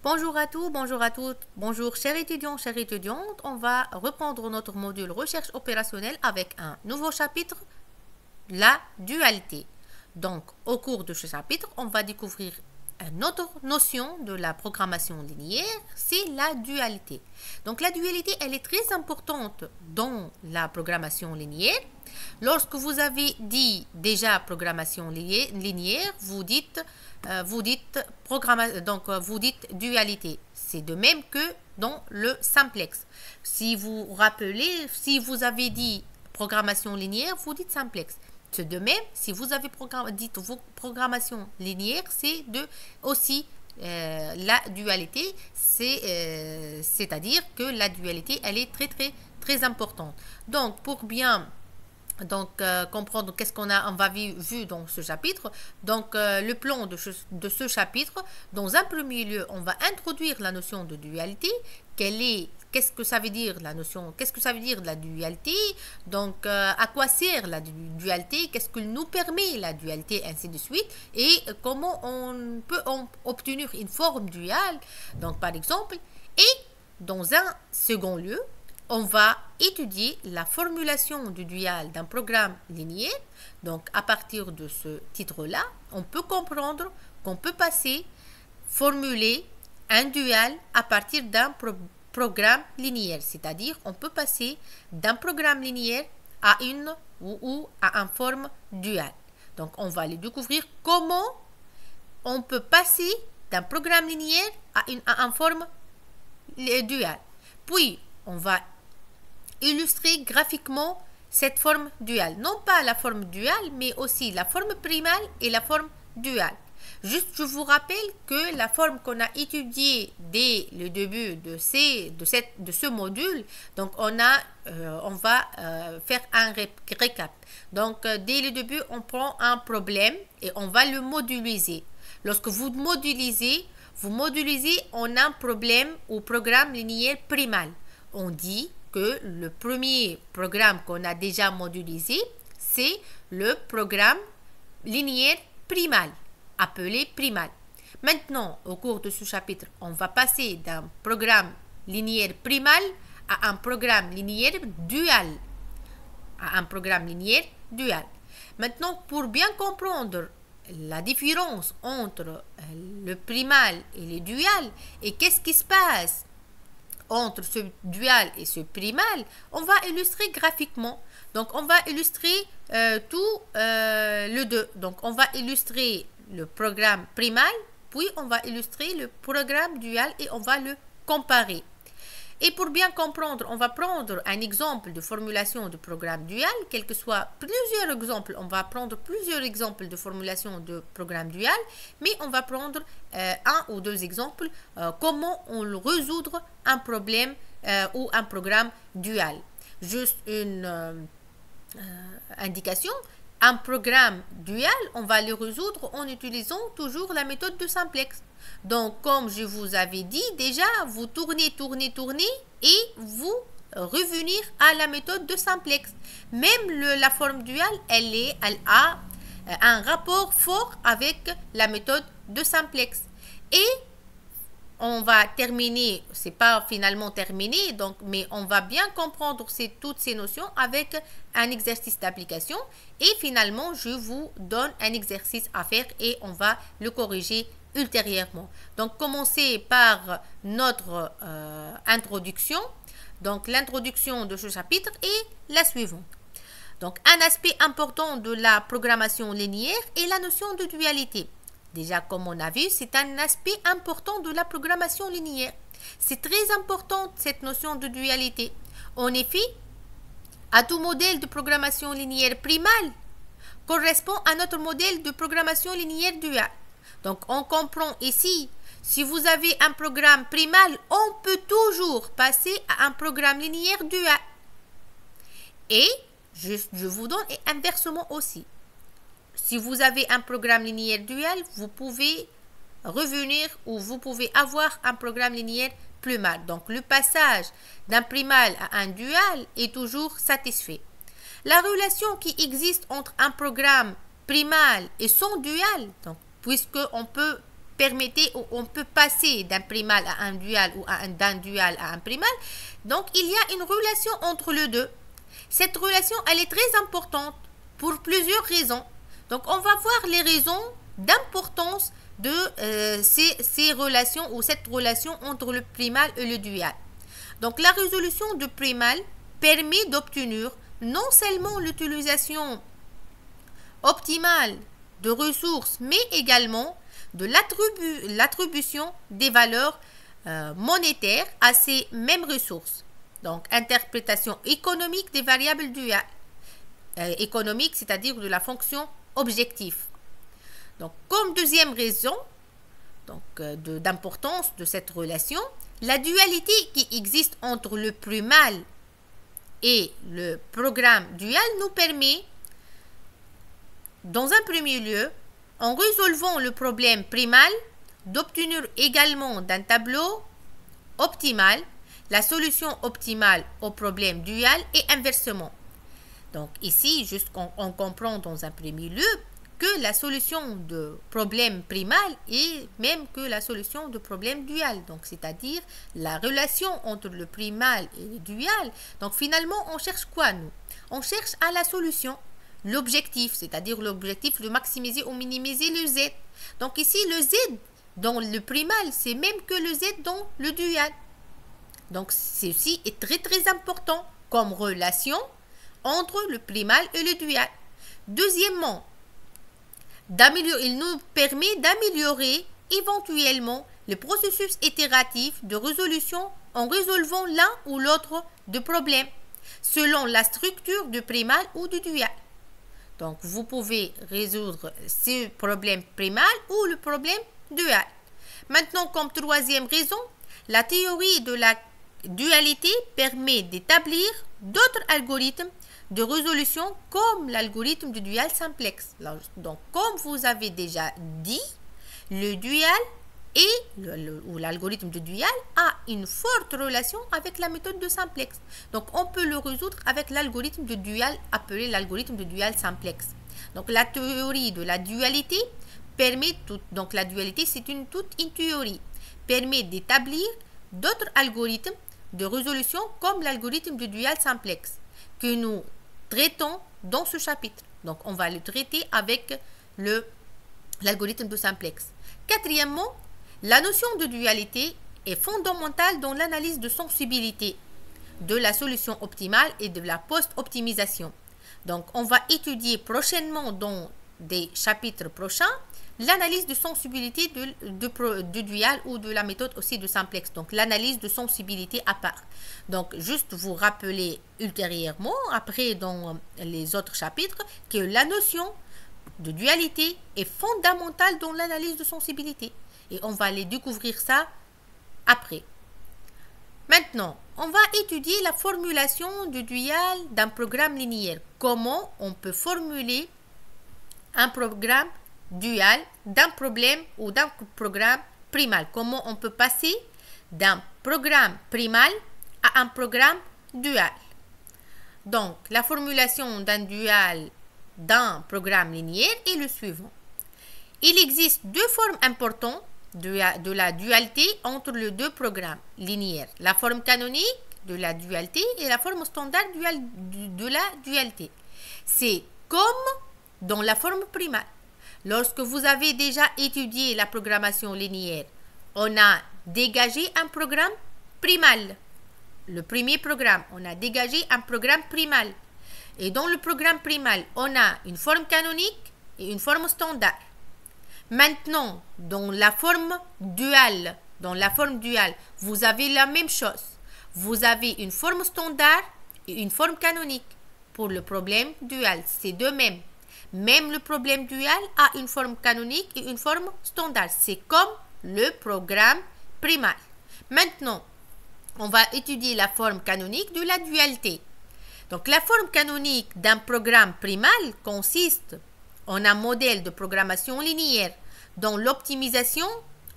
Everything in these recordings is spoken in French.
Bonjour à tous, bonjour à toutes, bonjour chers étudiants, chères étudiantes. On va reprendre notre module recherche opérationnelle avec un nouveau chapitre, la dualité. Donc, au cours de ce chapitre, on va découvrir une autre notion de la programmation linéaire, c'est la dualité. Donc, la dualité, elle est très importante dans la programmation linéaire. Lorsque vous avez dit déjà programmation linéaire, vous dites dualité. C'est de même que dans le simplex. Si vous vous rappelez, si vous avez dit programmation linéaire, vous dites simplex. C'est de même, si vous avez dit programmation linéaire, c'est aussi la dualité, c'est-à-dire que la dualité, elle est très importante. Donc, pour bien comprendre qu'est-ce qu'on va vu dans ce chapitre. Donc, le plan de ce chapitre, dans un premier lieu, on va introduire la notion de dualité. Qu'est-ce que ça veut dire la notion, qu'est-ce que ça veut dire la dualité, donc à quoi sert la dualité, qu'est-ce que nous permet la dualité, ainsi de suite, et comment on peut obtenir une forme duale, donc par exemple, et dans un second lieu, on va étudier la formulation du dual d'un programme linéaire. Donc, à partir de ce titre-là, on peut comprendre qu'on peut formuler un dual à partir d'un programme linéaire. C'est-à-dire, on peut passer d'un programme linéaire à une ou à une forme duale. Donc, on va aller découvrir comment on peut passer d'un programme linéaire à une forme duale. Puis, on va illustrer graphiquement cette forme duale. Non pas la forme duale, mais aussi la forme primale et la forme duale. Juste, je vous rappelle que la forme qu'on a étudiée dès le début de ce module, donc on va faire un récap. Donc, dès le début, on prend un problème et on va le moduliser. Lorsque vous modulisez en un problème ou programme linéaire primal. On dit que le premier programme qu'on a déjà modélisé, c'est le programme linéaire primal, appelé primal. Maintenant, au cours de ce chapitre, on va passer d'un programme linéaire primal à un programme linéaire dual. Maintenant, pour bien comprendre la différence entre le primal et le dual et qu'est-ce qui se passe entre ce dual et ce primal, on va illustrer graphiquement. Donc, on va illustrer le deux. Donc, on va illustrer le programme primal, puis on va illustrer le programme dual et on va le comparer. Et pour bien comprendre, on va prendre un exemple de formulation de programme dual, quel que soit plusieurs exemples. On va prendre plusieurs exemples de formulation de programme dual, mais on va prendre un ou deux exemples comment on résoudre un problème ou un programme dual. Juste une indication. Un programme dual, on va le résoudre en utilisant toujours la méthode de simplex. Donc, comme je vous avais dit déjà, vous tournez et vous revenir à la méthode de simplex. Même la forme duale, elle a un rapport fort avec la méthode de simplex. Et on va terminer, c'est pas finalement terminé, donc, mais on va bien comprendre toutes ces notions avec un exercice d'application. Et finalement, je vous donne un exercice à faire et on va le corriger ultérieurement. Donc, commencez par notre introduction. Donc, l'introduction de ce chapitre est la suivante. Donc, un aspect important de la programmation linéaire est la notion de dualité. Déjà, comme on a vu, c'est un aspect important de la programmation linéaire. C'est très important cette notion de dualité. En effet, à tout modèle de programmation linéaire primale correspond à notre modèle de programmation linéaire duale. Donc, on comprend ici, si vous avez un programme primal, on peut toujours passer à un programme linéaire dual. Et, je vous donne et inversement aussi. Si vous avez un programme linéaire dual, vous pouvez revenir ou vous pouvez avoir un programme linéaire primal. Donc, le passage d'un primal à un dual est toujours satisfait. La relation qui existe entre un programme primal et son dual, donc, puisqu'on peut permettait, ou on peut passer d'un primal à un dual ou d'un dual à un primal. Donc, il y a une relation entre les deux. Cette relation, elle est très importante pour plusieurs raisons. Donc, on va voir les raisons d'importance de ces relations ou cette relation entre le primal et le dual. Donc, la résolution du primal permet d'obtenir non seulement l'utilisation optimale de ressources, mais également de l'attribution des valeurs monétaires à ces mêmes ressources. Donc, interprétation économique des variables duales. Économique, c'est-à-dire de la fonction objectif. Donc, comme deuxième raison d'importance de cette relation, la dualité qui existe entre le primal et le programme dual nous permet, dans un premier lieu, en résolvant le problème primal, d'obtenir également d'un tableau optimal la solution optimale au problème dual et inversement. Donc ici, juste on comprend dans un premier lieu que la solution de problème primal est même que la solution de problème dual. Donc c'est-à-dire la relation entre le primal et le dual. Donc finalement, on cherche quoi nous? On cherche à la solution, l'objectif, c'est-à-dire l'objectif de maximiser ou minimiser le z. Donc ici, le z dans le primal, c'est même que le z dans le dual. Donc ceci est très très important comme relation entre le primal et le dual. Deuxièmement, il nous permet d'améliorer éventuellement le processus itératif de résolution en résolvant l'un ou l'autre des problèmes selon la structure du primal ou du dual. Donc vous pouvez résoudre ce problème primal ou le problème dual. Maintenant, comme troisième raison, la théorie de la dualité permet d'établir d'autres algorithmes de résolution comme l'algorithme du dual simplex. Donc, comme vous avez déjà dit, le dual ou l'algorithme du dual a une forte relation avec la méthode de simplex. Donc, on peut le résoudre avec l'algorithme du dual appelé l'algorithme du dual simplex. Donc, la théorie de la dualité permet donc la dualité c'est toute une théorie permet d'établir d'autres algorithmes de résolution comme l'algorithme du dual simplex que nous traitons dans ce chapitre. Donc, on va le traiter avec l'algorithme de simplex. Quatrièmement, la notion de dualité est fondamentale dans l'analyse de sensibilité de la solution optimale et de la post-optimisation. Donc, on va étudier prochainement dans des chapitres prochains l'analyse de sensibilité du dual ou de la méthode aussi de simplex. Donc, l'analyse de sensibilité à part. Donc, juste vous rappeler ultérieurement, après dans les autres chapitres, que la notion de dualité est fondamentale dans l'analyse de sensibilité. Et on va aller découvrir ça après. Maintenant, on va étudier la formulation du dual d'un programme linéaire. Comment on peut formuler un programme dual d'un problème ou d'un programme primal. Comment on peut passer d'un programme primal à un programme dual. Donc, la formulation d'un dual d'un programme linéaire est le suivant. Il existe deux formes importantes de la dualité entre les deux programmes linéaires. La forme canonique de la dualité et la forme standard de la dualité. C'est comme dans la forme primale. Lorsque vous avez déjà étudié la programmation linéaire, on a dégagé un programme primal. Le premier programme, on a dégagé un programme primal. Et dans le programme primal, on a une forme canonique et une forme standard. Maintenant, dans la forme duale, vous avez la même chose. Vous avez une forme standard et une forme canonique. Pour le problème dual, c'est de même. Même le problème dual a une forme canonique et une forme standard. C'est comme le programme primal. Maintenant, on va étudier la forme canonique de la dualité. Donc, la forme canonique d'un programme primal consiste en un modèle de programmation linéaire. Dans l'optimisation,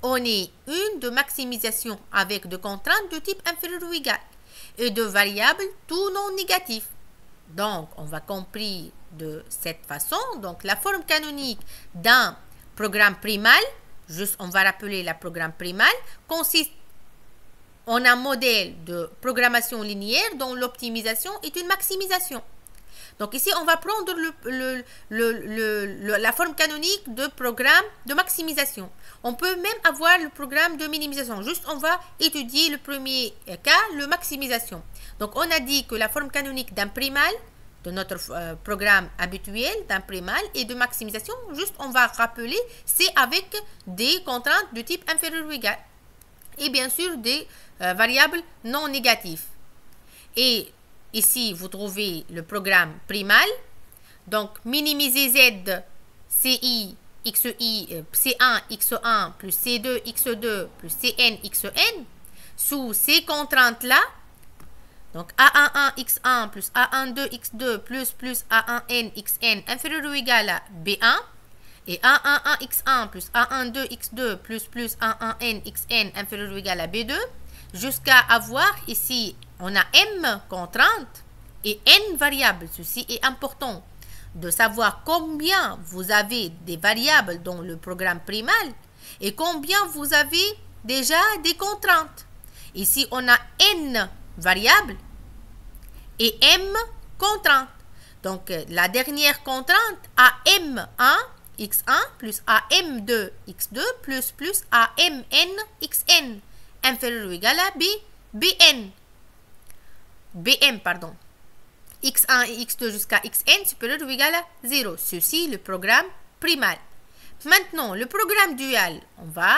on est une de maximisation avec des contraintes de type inférieur ou égal et de variables tout non négatives. Donc, on va comprendre de cette façon. Donc, la forme canonique d'un programme primal juste on va rappeler le programme primal, consiste en un modèle de programmation linéaire dont l'optimisation est une maximisation. Donc ici, on va prendre la forme canonique de programme de maximisation. On peut même avoir le programme de minimisation. Juste, on va étudier le premier cas, le maximisation. Donc, on a dit que la forme canonique d'un primal, de notre programme habituel, d'un primal et de maximisation, juste, on va rappeler, c'est avec des contraintes de type inférieur ou égal. Et bien sûr, des variables non négatives. Et ici, vous trouvez le programme primal. Donc, minimiser Z, CI, XI, C1, X1 plus C2, X2 plus CN, XN. Sous ces contraintes-là, donc A11, X1 plus A12, X2 plus A1N, XN inférieur ou égal à B1. Et A11, X1 plus A12, X2 plus A1N, XN inférieur ou égal à B2. Jusqu'à avoir ici, on a M contraintes et N variables. Ceci est important de savoir combien vous avez des variables dans le programme primal et combien vous avez déjà des contraintes. Ici, on a N variables et M contraintes. Donc, la dernière contrainte, AM1, X1 plus AM2, X2 plus AMN, XN inférieur ou égal à BN. BM, pardon. X1 et X2 jusqu'à Xn supérieur ou égal à 0. Ceci, le programme primal. Maintenant, le programme dual, on va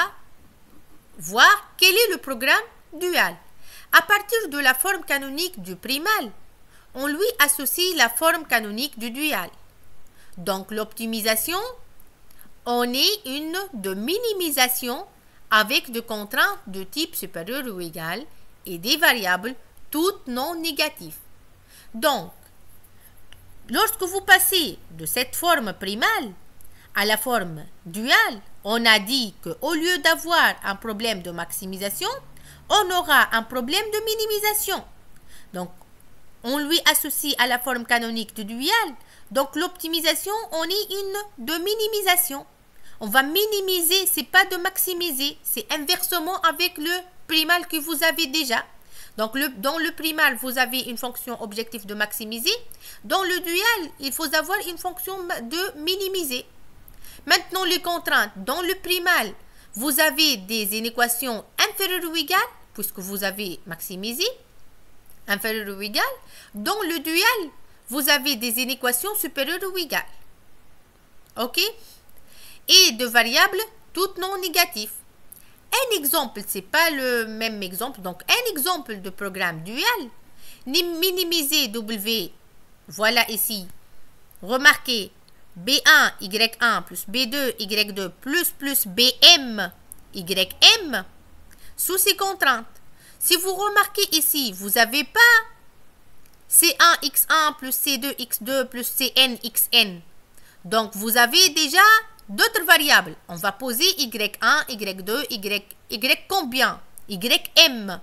voir quel est le programme dual. À partir de la forme canonique du primal, on lui associe la forme canonique du dual. Donc, l'optimisation, on est une de minimisation avec des contraintes de type supérieur ou égal et des variables toutes non négatives. Donc, lorsque vous passez de cette forme primale à la forme duale, on a dit qu'au lieu d'avoir un problème de maximisation, on aura un problème de minimisation. Donc, on lui associe à la forme canonique du dual. Donc, l'optimisation, on est une de minimisation. On va minimiser, c'est pas de maximiser, c'est inversement avec le primal que vous avez déjà. Donc, dans le primal, vous avez une fonction objectif de maximiser. Dans le dual, il faut avoir une fonction de minimiser. Maintenant, les contraintes. Dans le primal, vous avez des inéquations inférieures ou égales, puisque vous avez maximisé, inférieures ou égales. Dans le dual, vous avez des inéquations supérieures ou égales. OK? Et de variables toutes non négatives. Un exemple, ce n'est pas le même exemple. Donc, un exemple de programme dual, minimiser W, voilà ici. Remarquez, B1, Y1 plus B2, Y2 plus BM, YM, sous ces contraintes. Si vous remarquez ici, vous n'avez pas C1, X1 plus C2, X2 plus CN, XN. Donc, vous avez déjà d'autres variables. On va poser Y1, Y2, Y combien? YM.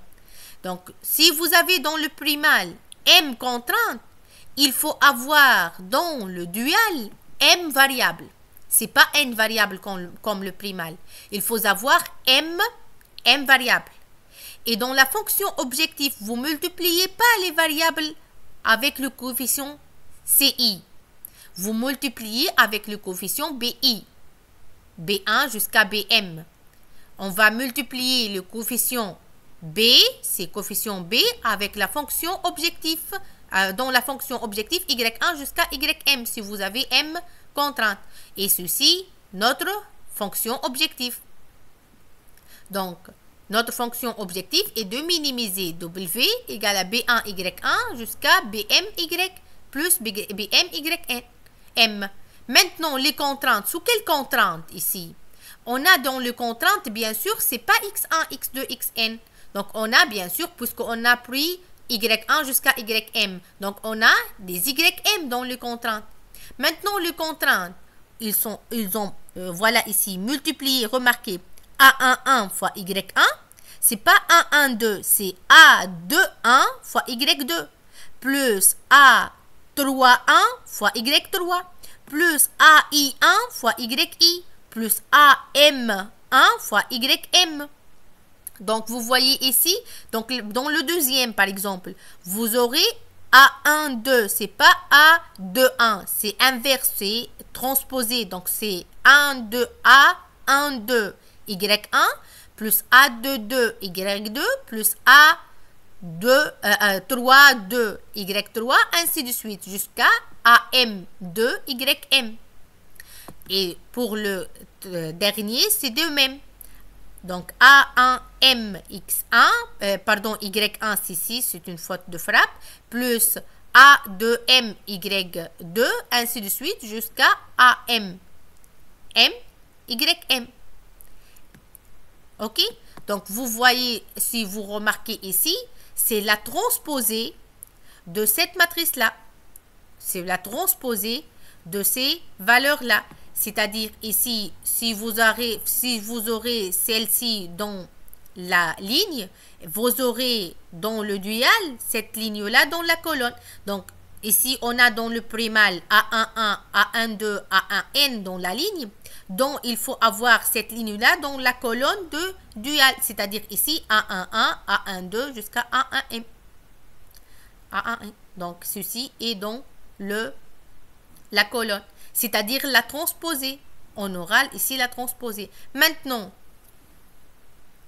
Donc, si vous avez dans le primal M contrainte, il faut avoir dans le dual M variable. Ce n'est pas N variable comme le primal. Il faut avoir M variable. Et dans la fonction objectif, vous ne multipliez pas les variables avec le coefficient CI. Vous multipliez avec le coefficient BI. B1 jusqu'à BM. On va multiplier le coefficient B, c'est coefficient B, avec la fonction objectif, dans la fonction objectif Y1 jusqu'à YM, si vous avez M contrainte. Et ceci, notre fonction objectif. Donc, notre fonction objectif est de minimiser W égale à B1 Y1 jusqu'à BM Y plus BM YN. M. Maintenant, les contraintes. Sous quelles contraintes ici? On a dans les contraintes, bien sûr, c'est pas X1, X2, Xn. Donc, on a bien sûr, puisqu'on a pris Y1 jusqu'à Ym. Donc, on a des Ym dans les contraintes. Maintenant, les contraintes, ils ont, voilà ici, multiplié, remarquez, A11 fois Y1. C'est pas A12, c'est A21 fois Y2. Plus A31 fois Y3. Plus AI1 fois YI. Plus AM1 1 fois ym. Donc, vous voyez ici, donc dans le deuxième, par exemple, vous aurez A1, 2. C'est pas A2, 1. C'est inverse, c'est transposé. Donc, c'est 1, 2, A, 1, 2, Y1, plus A2, 2, Y2, plus A2, 3, 2, Y3, ainsi de suite, jusqu'à AM2, YM. Et pour le dernier, c'est de même. Donc, A1MX1, pardon, Y1, c'est ici, c'est une faute de frappe, plus A2MY2, ainsi de suite, jusqu'à AMMYM. OK? Donc, vous voyez, si vous remarquez ici, c'est la transposée de cette matrice-là. C'est la transposée de ces valeurs-là. C'est-à-dire ici, si vous aurez celle-ci dans la ligne, vous aurez dans le dual cette ligne-là dans la colonne. Donc, ici, on a dans le primal A11, A12, A1N dans la ligne. Donc, il faut avoir cette ligne-là dans la colonne de dual. C'est-à-dire ici, A11, A12 jusqu'à A1M. A1M. Donc, ceci est dans la colonne. C'est-à-dire la transposée. En oral, ici, la transposée. Maintenant,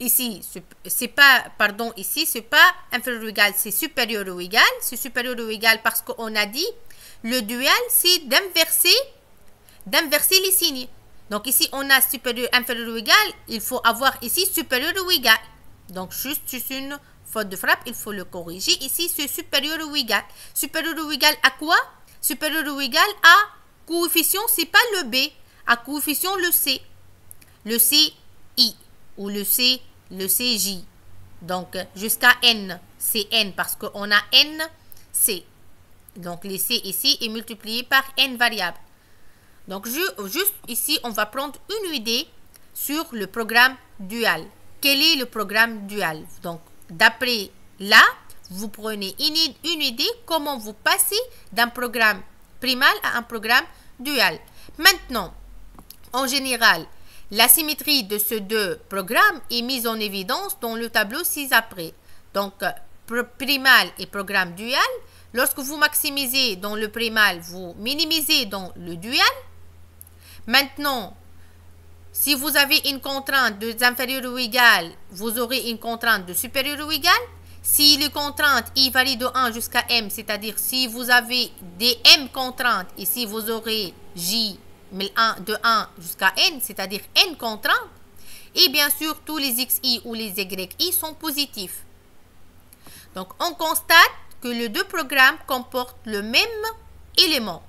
ici, c'est pas, pardon, ici, c'est pas inférieur ou égal, c'est supérieur ou égal. C'est supérieur ou égal parce qu'on a dit, le dual, c'est d'inverser les signes. Donc, ici, on a supérieur, inférieur ou égal. Il faut avoir ici supérieur ou égal. Donc, juste une faute de frappe, il faut le corriger. Ici, c'est supérieur ou égal. Supérieur ou égal à quoi? Supérieur ou égal à coefficient, c'est pas le B, à coefficient le C. Le CI ou le CJ. Donc, jusqu'à N, c'est N parce qu'on a N, C. Donc, les C ici est multiplié par N variables. Donc, juste ici, on va prendre une idée sur le programme dual. Quel est le programme dual? Donc, d'après là, vous prenez une idée comment vous passez d'un programme primal à un programme dual. Maintenant, en général, la symétrie de ces deux programmes est mise en évidence dans le tableau ci-après. Donc, primal et programme dual. Lorsque vous maximisez dans le primal, vous minimisez dans le dual. Maintenant, si vous avez une contrainte de inférieur ou égal, vous aurez une contrainte de supérieur ou égal. Si les contraintes I varient de 1 jusqu'à M, c'est-à-dire si vous avez des M contraintes, ici vous aurez J de 1 jusqu'à N, c'est-à-dire N contraintes, et bien sûr tous les XI ou les YI sont positifs. Donc on constate que les deux programmes comportent le même élément.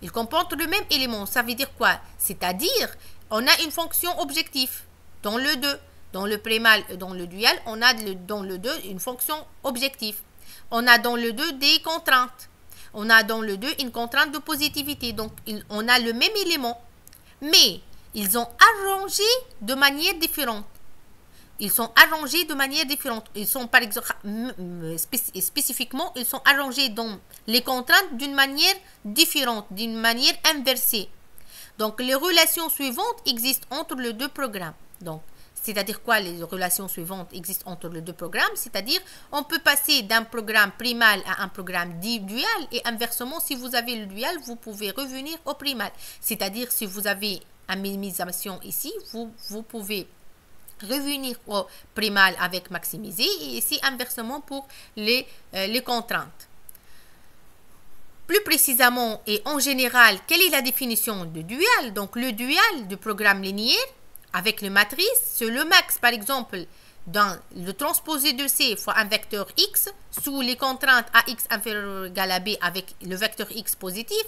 Ils comportent le même élément, ça veut dire quoi? C'est-à-dire, on a une fonction objective dans le 2. Dans le primal et dans le dual, on a dans le 2 une fonction objective. On a dans le 2 des contraintes. On a dans le 2 une contrainte de positivité. Donc, on a le même élément. Mais, ils ont arrangé de manière différente. Ils sont arrangés de manière différente. Ils sont, par exemple, spécifiquement, ils sont arrangés dans les contraintes d'une manière différente, d'une manière inversée. Donc, les relations suivantes existent entre les deux programmes. Donc, c'est-à-dire quoi les relations suivantes existent entre les deux programmes? C'est-à-dire, on peut passer d'un programme primal à un programme dual et inversement, si vous avez le dual, vous pouvez revenir au primal. C'est-à-dire, si vous avez une minimisation ici, vous pouvez revenir au primal avec maximisé et ici inversement pour les contraintes. Plus précisément et en général, quelle est la définition de dual? Donc, le dual du programme linéaire avec le matrice, c'est le max, par exemple, dans le transposé de C fois un vecteur X sous les contraintes AX inférieur ou égal à B avec le vecteur X positif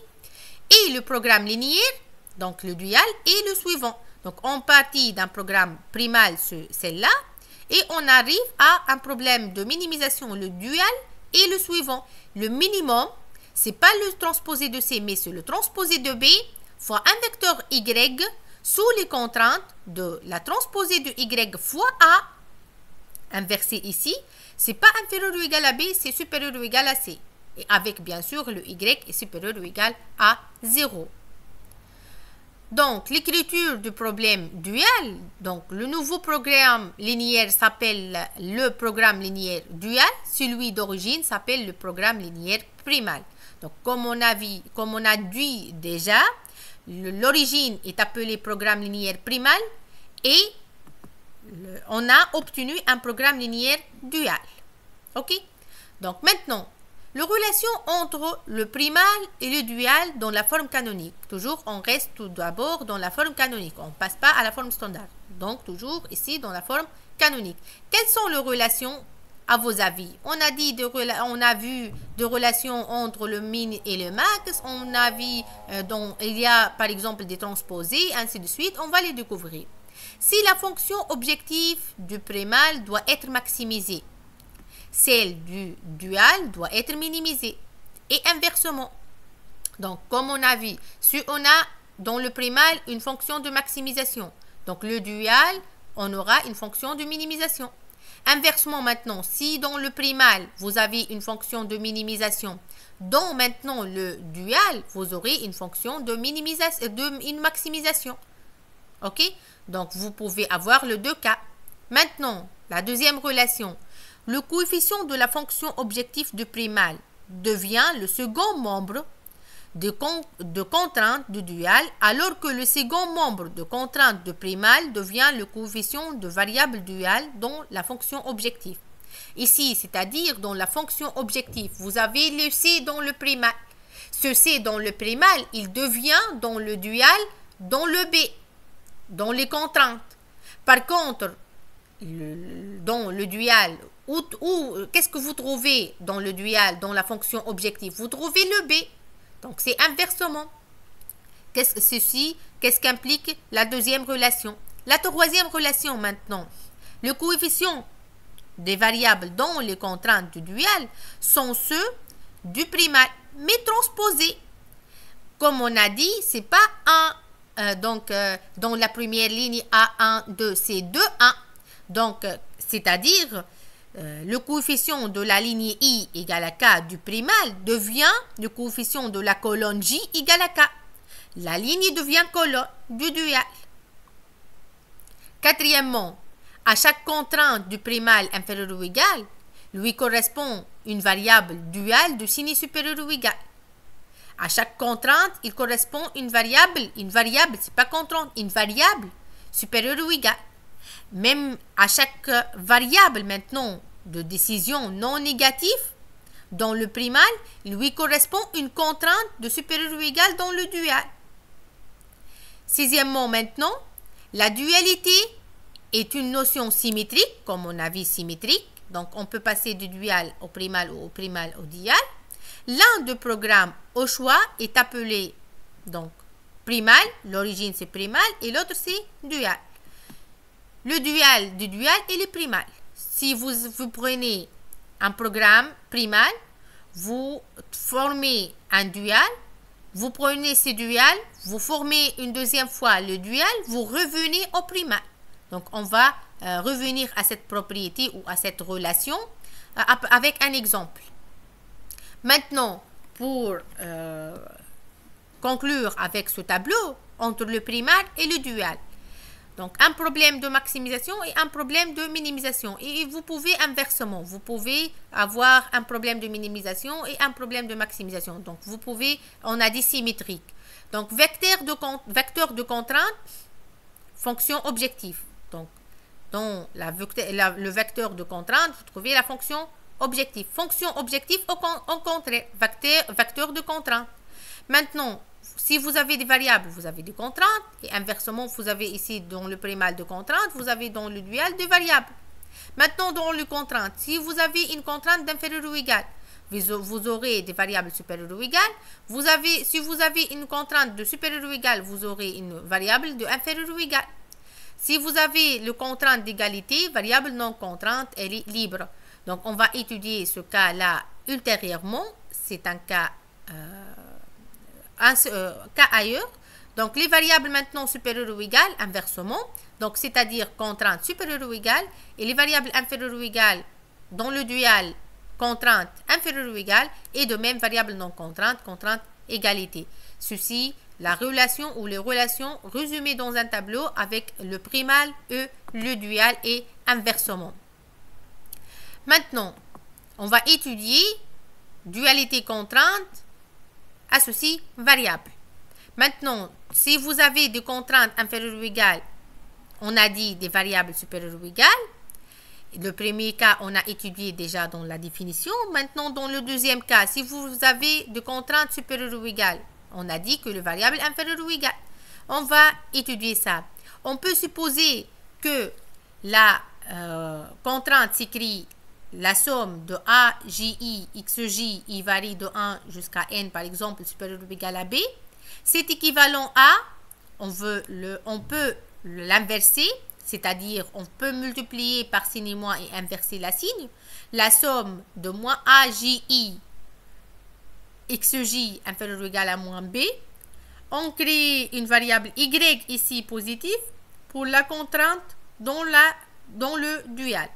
et le programme linéaire, donc le dual, et le suivant. Donc, on partit d'un programme primal, celle-là, et on arrive à un problème de minimisation, le dual et le suivant. Le minimum, c'est pas le transposé de C, mais c'est le transposé de B fois un vecteur Y sous les contraintes de la transposée de Y fois A, inversé ici, c'est pas inférieur ou égal à B, c'est supérieur ou égal à C. Et avec bien sûr le Y est supérieur ou égal à 0. Donc, l'écriture du problème dual, donc le nouveau programme linéaire s'appelle le programme linéaire dual, celui d'origine s'appelle le programme linéaire primal. Donc, comme on a dit déjà, l'origine est appelée programme linéaire primal et on a obtenu un programme linéaire dual. Ok? Donc, maintenant, la relation entre le primal et le dual dans la forme canonique. Toujours, on reste tout d'abord dans la forme canonique. On ne passe pas à la forme standard. Donc, toujours ici dans la forme canonique. Quelles sont les relations à vos avis? On a vu des relations entre le min et le max. On a vu il y a par exemple des transposés, ainsi de suite. On va les découvrir. Si la fonction objective du primal doit être maximisée, celle du dual doit être minimisée. Et inversement. Donc, comme on a vu, si on a dans le primal une fonction de maximisation, donc le dual, on aura une fonction de minimisation. Inversement maintenant, si dans le primal, vous avez une fonction de minimisation, dans maintenant le dual, vous aurez une fonction de maximisation. Ok? Donc, vous pouvez avoir les deux cas. Maintenant, la deuxième relation. Le coefficient de la fonction objectif du primal devient le second membre de contrainte du dual, alors que le second membre de contrainte du primal devient le coefficient de variable dual dans la fonction objective. Ici, c'est-à-dire dans la fonction objective, vous avez le C dans le primal. Ce C dans le primal, il devient dans le dual, dans le B, dans les contraintes. Par contre, dans le dual, qu'est-ce que vous trouvez dans le dual, dans la fonction objective? Vous trouvez le B. Donc, c'est inversement. Qu'est-ce qu'implique la deuxième relation? La troisième relation maintenant. Le coefficient des variables dans les contraintes du dual sont ceux du primal, mais transposés. Comme on a dit, c'est pas 1. Dans la première ligne A1, 2, c'est 2, 1. Donc, c'est-à-dire, le coefficient de la ligne I égale à K du primal devient le coefficient de la colonne J égale à K. La ligne devient colonne du dual. Quatrièmement, à chaque contrainte du primal inférieur ou égal, lui correspond une variable duale de signe supérieur ou égal. À chaque contrainte, il correspond une variable, c'est pas contrainte, une variable supérieure ou égale. Même à chaque variable maintenant de décision non négative dans le primal, lui correspond une contrainte de supérieur ou égale dans le dual. Sixièmement maintenant, la dualité est une notion symétrique, comme on a vu symétrique. Donc on peut passer du dual au primal ou au primal au dual. L'un des programmes au choix est appelé donc primal, l'origine c'est primal et l'autre c'est dual. Le dual du dual et le primal. Si vous prenez un programme primal, vous formez un dual, vous prenez ce dual, vous formez une deuxième fois le dual, vous revenez au primal. Donc on va revenir à cette propriété ou à cette relation avec un exemple. Maintenant, pour conclure avec ce tableau entre le primal et le dual. Donc, un problème de maximisation et un problème de minimisation. Et vous pouvez inversement, vous pouvez avoir un problème de minimisation et un problème de maximisation. Donc, on a dit symétrique. Donc, vecteur de contrainte, fonction objective. Donc, dans le vecteur de contrainte, vous trouvez la fonction objective. Fonction objective au contraire, vecteur de contrainte. Maintenant, si vous avez des variables, vous avez des contraintes. Et inversement, vous avez ici dans le primal de contraintes, vous avez dans le dual des variables. Maintenant, dans le contrainte, si vous avez une contrainte d'inférieur ou égal, vous aurez des variables supérieures ou égales. Si vous avez une contrainte de supérieur ou égal, vous aurez une variable de inférieur ou égal. Si vous avez le contrainte d'égalité, variable non contrainte, elle est libre. Donc, on va étudier ce cas-là ultérieurement. C'est un cas ailleurs. Donc, les variables maintenant supérieures ou égales, inversement. Donc, c'est-à-dire contrainte supérieure ou égale. Et les variables inférieures ou égales, dans le dual, contrainte inférieure ou égale. Et de même, variable non contrainte, contrainte égalité. Ceci, la relation ou les relations résumées dans un tableau avec le primal et le dual et inversement. Maintenant, on va étudier dualité contrainte associe variable. Maintenant, si vous avez des contraintes inférieures ou égales, on a dit des variables supérieures ou égales. Le premier cas, on a étudié déjà dans la définition. Maintenant, dans le deuxième cas, si vous avez des contraintes supérieures ou égales, on a dit que le variable inférieur ou égal. On va étudier ça. On peut supposer que la contrainte s'écrit la somme de A, JI, XJ, I varie de 1 jusqu'à N, par exemple, supérieur ou égal à B. C'est équivalent à, on peut l'inverser, c'est-à-dire on peut multiplier par signe et moins et inverser la signe. La somme de moins A, JI, XJ inférieur ou égal à moins B. On crée une variable Y ici positive pour la contrainte dans le dual.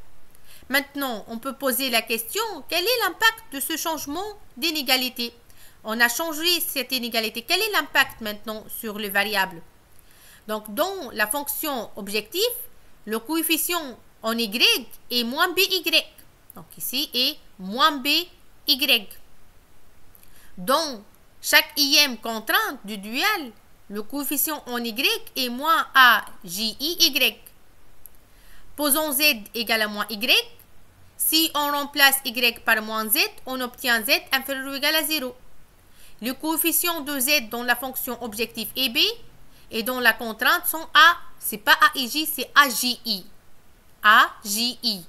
Maintenant, on peut poser la question, quel est l'impact de ce changement d'inégalité? On a changé cette inégalité. Quel est l'impact maintenant sur les variables? Donc, dans la fonction objectif, le coefficient en Y est moins BY. Donc, ici est moins BY. Dans chaque ième contrainte du dual, le coefficient en Y est moins AJIY. Posons Z égale à moins Y. Si on remplace Y par moins Z, on obtient Z inférieur ou égal à 0. Le coefficient de Z dans la fonction objectif est B et dans la contrainte sont A. C'est pas AIJ, c'est AJI. AJI.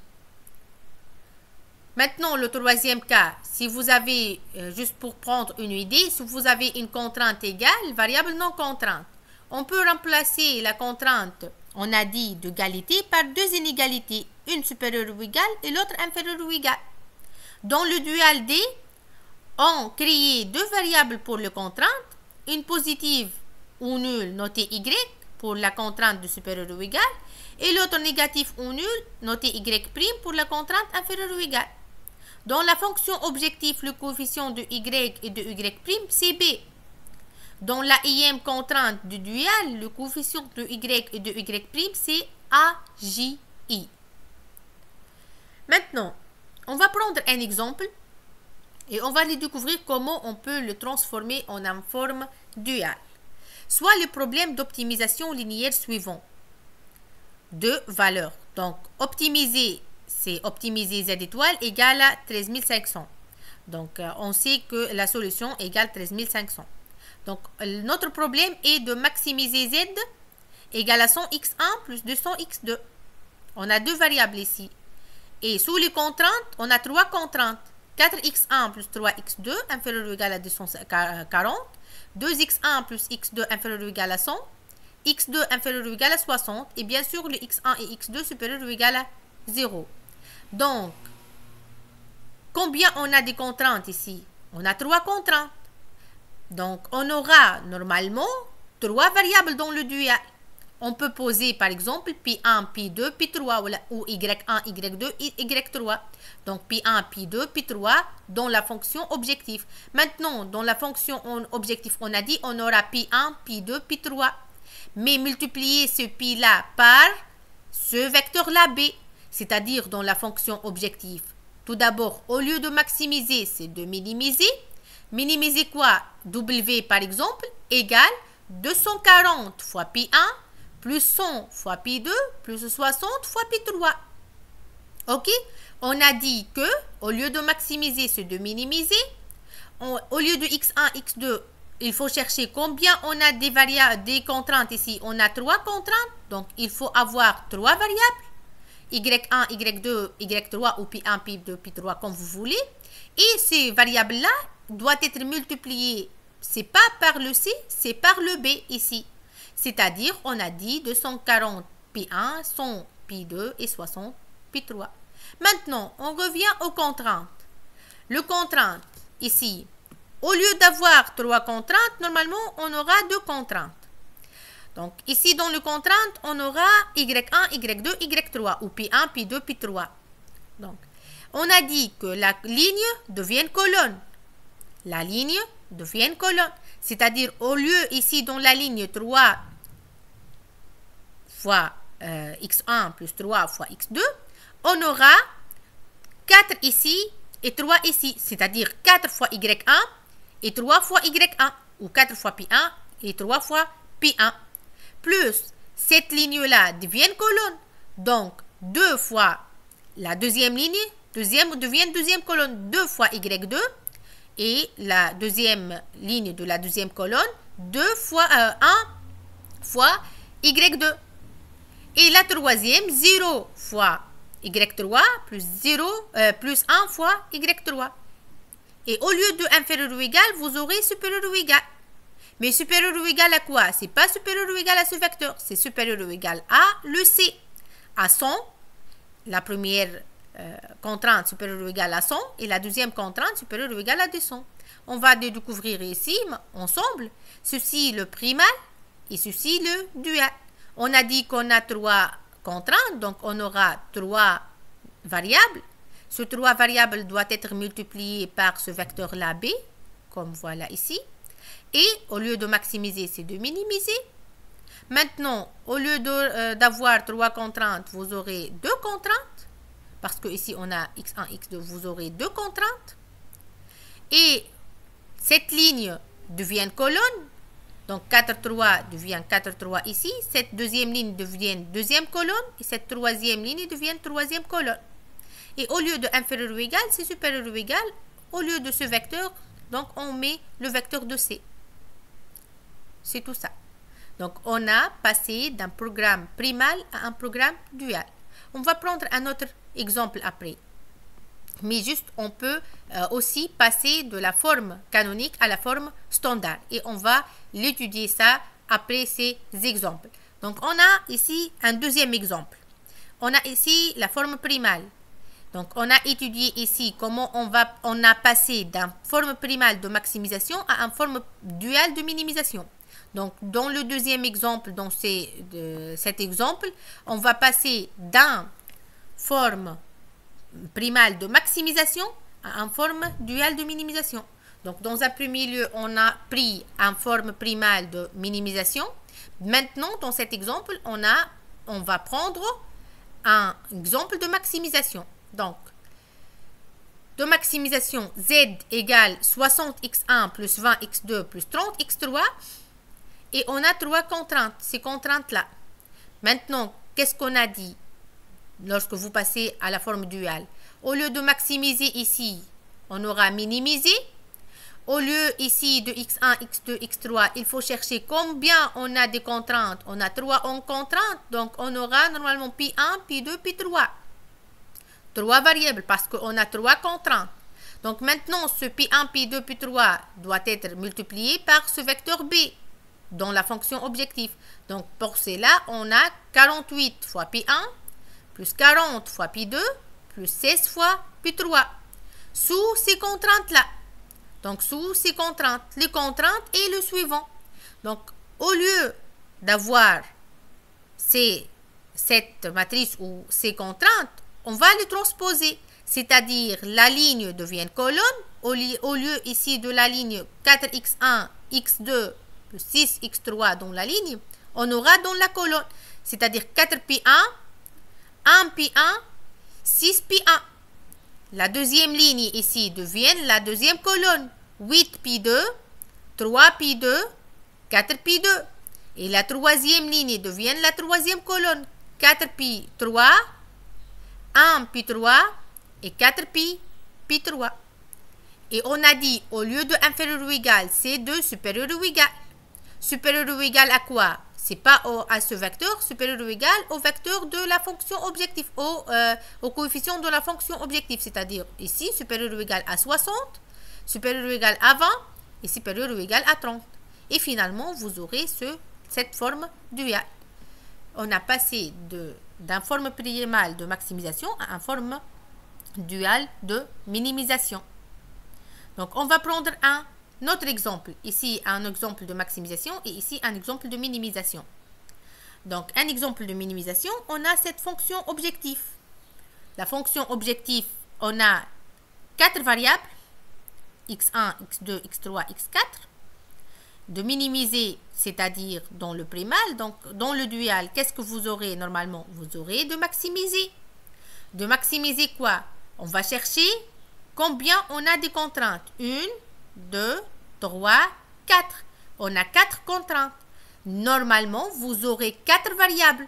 Maintenant, le troisième cas, si vous avez, juste pour prendre une idée, si vous avez une contrainte égale, variable non contrainte, on peut remplacer la contrainte, on a dit, d'égalité par deux inégalités, une supérieure ou égale et l'autre inférieure ou égale. Dans le dual D, on crée deux variables pour les contraintes, une positive ou nulle notée Y pour la contrainte de supérieure ou égale et l'autre négatif ou nul notée Y' pour la contrainte inférieure ou égale. Dans la fonction objectif, le coefficient de Y et de Y', c'est B. Dans la ième contrainte du dual, le coefficient de Y et de Y', c'est AJI. Maintenant, on va prendre un exemple et on va découvrir comment on peut le transformer en une forme duale. Soit le problème d'optimisation linéaire suivant. Deux valeurs. Donc, optimiser, c'est optimiser Z étoile égale à 13500. Donc, on sait que la solution égale 13500. Donc, notre problème est de maximiser Z égale à 100x1 plus 200x2. On a deux variables ici. Et sous les contraintes, on a trois contraintes. 4x1 plus 3x2 inférieur ou égal à 240. 2x1 plus x2 inférieur ou égal à 100. x2 inférieur ou égal à 60. Et bien sûr, le x1 et x2 supérieur ou égal à 0. Donc, combien on a des contraintes ici? On a trois contraintes. Donc, on aura normalement trois variables dans le dual. On peut poser par exemple P1, P2, P3 ou Y1, Y2, Y3. Donc, P1, P2, P3 dans la fonction objectif. Maintenant, dans la fonction objectif, on a dit on aura P1, P2, P3. Mais multiplier ce P-là par ce vecteur-là B, c'est-à-dire dans la fonction objectif. Tout d'abord, au lieu de maximiser, c'est de minimiser. Minimiser quoi? W par exemple égale 240 fois P1 plus 100 fois P2 plus 60 fois P3. Ok? On a dit que au lieu de maximiser, c'est de minimiser. Au lieu de x1, x2, il faut chercher combien on a des contraintes ici. On a trois contraintes, donc il faut avoir trois variables. Y1, Y2, Y3 ou P1, P2, P3 comme vous voulez. Et ces variables-là doivent être multipliées. C'est pas par le C, c'est par le B ici. C'est-à-dire, on a dit 240 P1, 100 P2 et 60 P3. Maintenant, on revient aux contraintes. Le contrainte, ici, au lieu d'avoir trois contraintes, normalement, on aura deux contraintes. Donc, ici, dans le contrainte, on aura Y1, Y2, Y3, ou P1, P2, P3. Donc, on a dit que la ligne devient colonne. La ligne devient colonne. c'est-à-dire au lieu ici dans la ligne 3 fois x1 plus 3 fois x2, on aura 4 ici et 3 ici, c'est-à-dire 4 fois y1 et 3 fois y1, ou 4 fois pi1 et 3 fois pi1, plus cette ligne-là devient une colonne, donc 2 fois la deuxième ligne, devient deuxième colonne, 2 fois y2, et la deuxième ligne de la deuxième colonne, 1 fois y2. Et la troisième, 0 fois y3 plus 1 fois y3. Et au lieu de inférieur ou égal, vous aurez supérieur ou égal. Mais supérieur ou égal à quoi? C'est pas supérieur ou égal à ce vecteur, c'est supérieur ou égal à le C. À 100, la première contrainte supérieure ou égale à 100 et la deuxième contrainte supérieure ou égale à 200. On va découvrir ici, ensemble, ceci le primal et ceci le dual. On a dit qu'on a 3 contraintes, donc on aura 3 variables. Ce 3 variables doit être multiplié par ce vecteur-là B, comme voilà ici. Et au lieu de maximiser, c'est de minimiser. Maintenant, au lieu d'avoir 3 contraintes, vous aurez 2 contraintes. Parce que ici, on a x1, x2, vous aurez 2 contraintes. Et cette ligne devient colonne. Donc, 4, 3 devient 4, 3 ici. Cette deuxième ligne devient deuxième colonne. Et cette troisième ligne devient troisième colonne. Et au lieu de inférieur ou égal, c'est supérieur ou égal. Au lieu de ce vecteur, donc on met le vecteur de C. C'est tout ça. Donc, on a passé d'un programme primal à un programme dual. On va prendre un autre exemple après. Mais juste, on peut aussi passer de la forme canonique à la forme standard. Et on va l'étudier ça après ces exemples. Donc, on a ici un deuxième exemple. On a ici la forme primale. Donc, on a étudié ici comment on a passé d'une forme primale de maximisation à une forme duale de minimisation. Donc, dans le deuxième exemple, dans cet exemple, on va passer d'une forme primale de maximisation à une forme duale de minimisation. Donc, dans un premier lieu, on a pris une forme primale de minimisation. Maintenant, dans cet exemple, on va prendre un exemple de maximisation. Donc, de maximisation, z égale 60x1 plus 20x2 plus 30x3. Et on a 3 contraintes, ces contraintes-là. Maintenant, qu'est-ce qu'on a dit lorsque vous passez à la forme duale? Au lieu de maximiser ici, on aura minimisé. Au lieu ici de x1, x2, x3, il faut chercher combien on a des contraintes. On a 3 contraintes, donc on aura normalement pi1, pi2, pi3. 3 variables parce qu'on a 3 contraintes. Donc maintenant, ce pi1, pi2, pi3 doit être multiplié par ce vecteur b dans la fonction objectif. Donc pour cela, on a 48 fois pi1 plus 40 fois pi2 plus 16 fois pi3 sous ces contraintes-là. Donc sous ces contraintes, les contraintes est le suivant. Donc au lieu d'avoir cette matrice ou ces contraintes, on va les transposer. C'est-à-dire la ligne devient colonne. Au lieu ici de la ligne 4x1, x2 plus 6x3 dans la ligne, on aura dans la colonne. C'est-à-dire 4pi1, 1pi1, 6pi1. La deuxième ligne ici devient la deuxième colonne. 8pi2, 3pi2, 4pi2. Et la troisième ligne devient la troisième colonne. 4pi3, 1pi3 et 4pi3. Et on a dit, au lieu de inférieur ou égal, c'est de supérieur ou égal. Supérieur ou égal à quoi? C'est pas à ce vecteur, supérieur ou égal au vecteur de la fonction objectif, au coefficient de la fonction objectif. C'est-à-dire ici, supérieur ou égal à 60, supérieur ou égal à 20 et supérieur ou égal à 30. Et finalement, vous aurez cette forme duale. On a passé d'une forme primale de maximisation à une forme duale de minimisation. Donc, on va prendre un autre exemple. Ici, un exemple de maximisation et ici, un exemple de minimisation. Donc, un exemple de minimisation, on a cette fonction objectif. La fonction objectif, on a 4 variables, x1, x2, x3, x4. de minimiser, c'est-à-dire dans le primal, donc dans le dual, qu'est-ce que vous aurez normalement? Vous aurez de maximiser. De maximiser quoi? On va chercher combien on a des contraintes. 1, 2, 3, 4. On a 4 contraintes. Normalement, vous aurez 4 variables.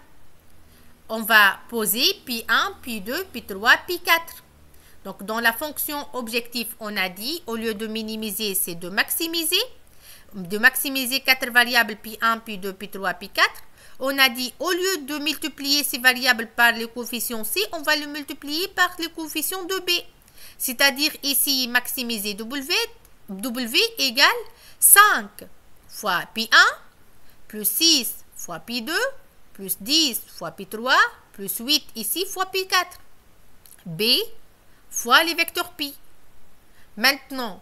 On va poser Pi1, Pi2, Pi3, Pi4. Donc, dans la fonction objectif, on a dit, au lieu de minimiser, c'est de maximiser. De maximiser 4 variables Pi1, Pi2, Pi3, Pi4. On a dit, au lieu de multiplier ces variables par les coefficients C, on va le multiplier par les coefficients de B. C'est-à-dire ici, maximiser W égale 5 fois Pi1, plus 6 fois Pi2, plus 10 fois Pi3, plus 8 ici fois Pi4. B fois les vecteurs Pi. Maintenant,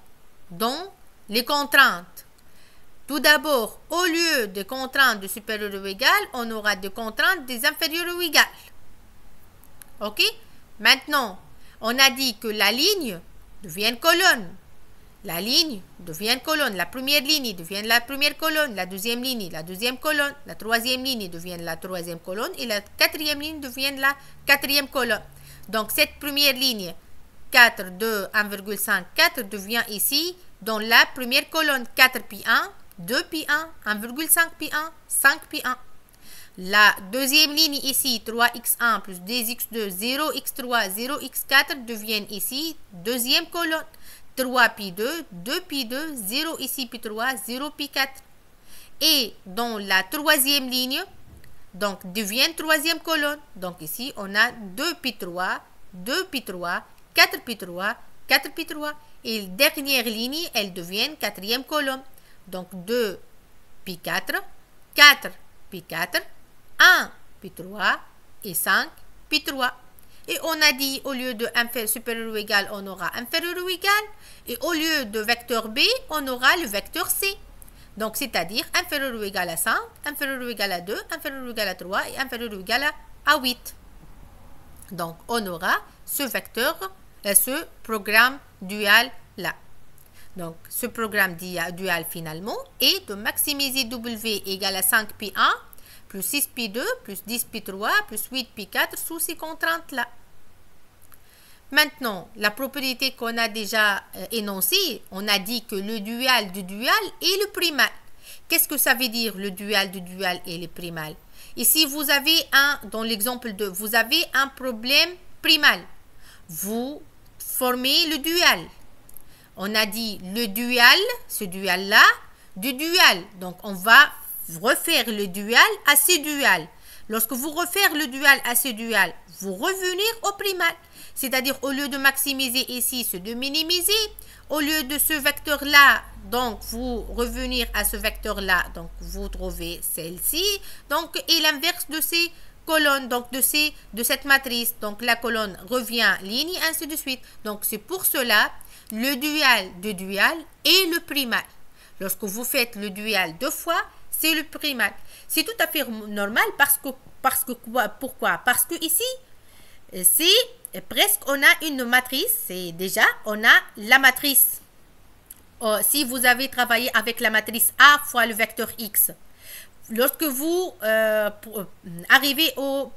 dans les contraintes, tout d'abord, au lieu de contraintes de supérieur ou égal, on aura des contraintes des inférieurs ou égales. Ok? Maintenant, on a dit que la ligne devient une colonne. La ligne devient une colonne. La première ligne devient la première colonne. La deuxième ligne, la deuxième colonne. La troisième ligne devient la troisième colonne. Et la quatrième ligne devient la quatrième colonne. Donc, cette première ligne, 4, 2, 1,5, 4 devient ici, dans la première colonne, 4 pi 1, 2 pi 1, 1,5 pi 1, 5 pi 1. La deuxième ligne ici, 3x1 plus 2x2, 0x3, 0x4 deviennent ici, deuxième colonne. 3 pi 2, 2 pi 2, 0 ici pi 3, 0 pi 4. Et dans la troisième ligne, donc devient troisième colonne. Donc ici, on a 2 pi 3, 2 pi 3, 4 pi 3, 4 pi 3. Et la dernière ligne, elle devient quatrième colonne. Donc 2 pi 4, 4 pi 4, 1 pi 3 et 5 pi 3. Et on a dit, au lieu de supérieur ou égal, on aura inférieur ou égal. Et au lieu de vecteur B, on aura le vecteur C. Donc, c'est-à-dire inférieur ou égal à 5, inférieur ou égal à 2, inférieur ou égal à 3 et inférieur ou égal à 8. Donc, on aura ce vecteur, ce programme dual-là. Donc, ce programme dual, finalement, est de maximiser W égale à 5 pi 1, plus 6 pi 2, plus 10 pi 3, plus 8 pi 4 sous ces contraintes-là. Maintenant, la propriété qu'on a déjà énoncée, on a dit que le dual du dual est le primal. Qu'est-ce que ça veut dire le dual du dual et le primal? Ici, vous avez dans l'exemple 2, vous avez un problème primal. Vous formez le dual. On a dit le dual, ce dual-là, du dual. Donc, on va refaire le dual à ce dual. Lorsque vous refaites le dual à ce dual, vous revenir au primal. C'est-à-dire, au lieu de maximiser ici, c'est de minimiser. Au lieu de ce vecteur-là, donc, vous revenir à ce vecteur-là. Donc, vous trouvez celle-ci. Donc, et l'inverse de ces colonnes, donc de cette matrice. Donc, la colonne revient ligne, ainsi de suite. Donc, c'est pour cela, le dual de dual est le primal. Lorsque vous faites le dual deux fois, c'est le primal. C'est tout à fait normal pourquoi? Parce que ici, c'est presque, on a une matrice, c'est déjà, on a la matrice. Si vous avez travaillé avec la matrice A fois le vecteur X, lorsque vous arrivez au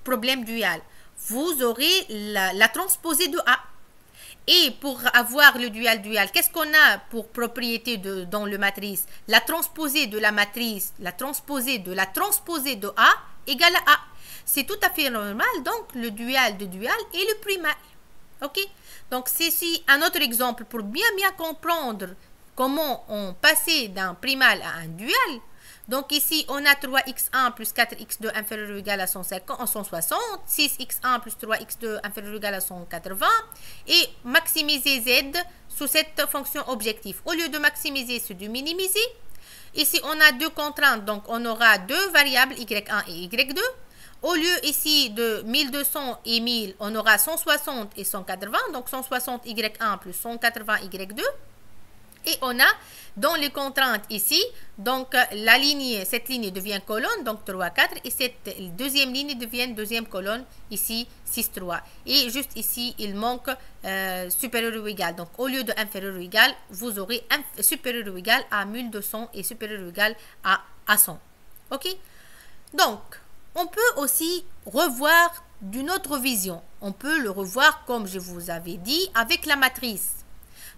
problème dual, vous aurez la transposée de A. Et pour avoir le dual, qu'est-ce qu'on a pour propriété dans le matrice? La transposée de la matrice, la transposée de A égale à A. C'est tout à fait normal, donc le dual de dual est le primal. Ok? Donc, c'est ici un autre exemple pour bien comprendre comment on passait d'un primal à un dual. Donc, ici, on a 3x1 plus 4x2 inférieur ou égal à 160, 6x1 plus 3x2 inférieur ou égal à 180, et maximiser z sous cette fonction objectif. Au lieu de maximiser, c'est de minimiser. Ici, on a deux contraintes, donc on aura deux variables, y1 et y2. Au lieu ici de 1200 et 1000, on aura 160 et 180, donc 160 y1 plus 180 y2. Et on a dans les contraintes ici, donc la ligne, cette ligne devient colonne, donc 3, 4, et cette deuxième ligne devient deuxième colonne, ici 6, 3. Et juste ici, il manque supérieur ou égal. Donc au lieu de inférieur ou égal, vous aurez supérieur ou égal à 1200 et supérieur ou égal à 100. Ok? Donc, on peut aussi revoir d'une autre vision. On peut le revoir, comme je vous avais dit, avec la matrice.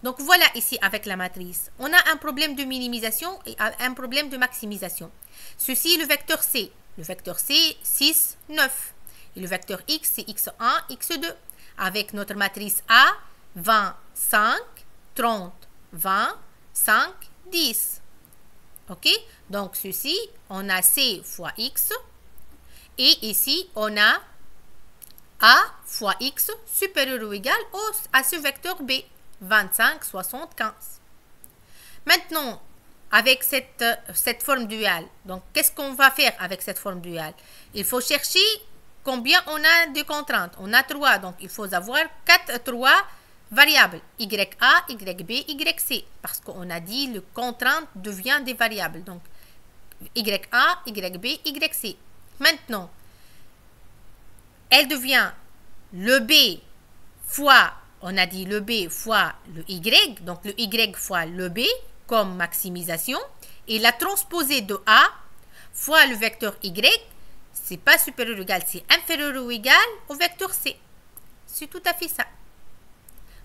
Donc voilà ici avec la matrice. On a un problème de minimisation et un problème de maximisation. Ceci, le vecteur C. Le vecteur C, 6, 9. Et le vecteur X, c'est X1, X2. Avec notre matrice A, 20, 5, 30, 20, 5, 10. Ok? Donc ceci, on a C fois X. Et ici, on a A fois X supérieur ou égal à ce vecteur B. 25, 75. Maintenant, avec cette forme duale, donc qu'est-ce qu'on va faire avec cette forme duale? Il faut chercher combien on a de contraintes. On a 3, donc il faut avoir 3 variables. YA, YB, YC. Parce qu'on a dit que le contrainte devient des variables. Donc, YA, YB, YC. Maintenant, elle devient le B fois, on a dit le B fois le Y, donc le Y fois le B comme maximisation, et la transposée de A fois le vecteur Y, c'est pas supérieur ou égal, c'est inférieur ou égal au vecteur C. C'est tout à fait ça.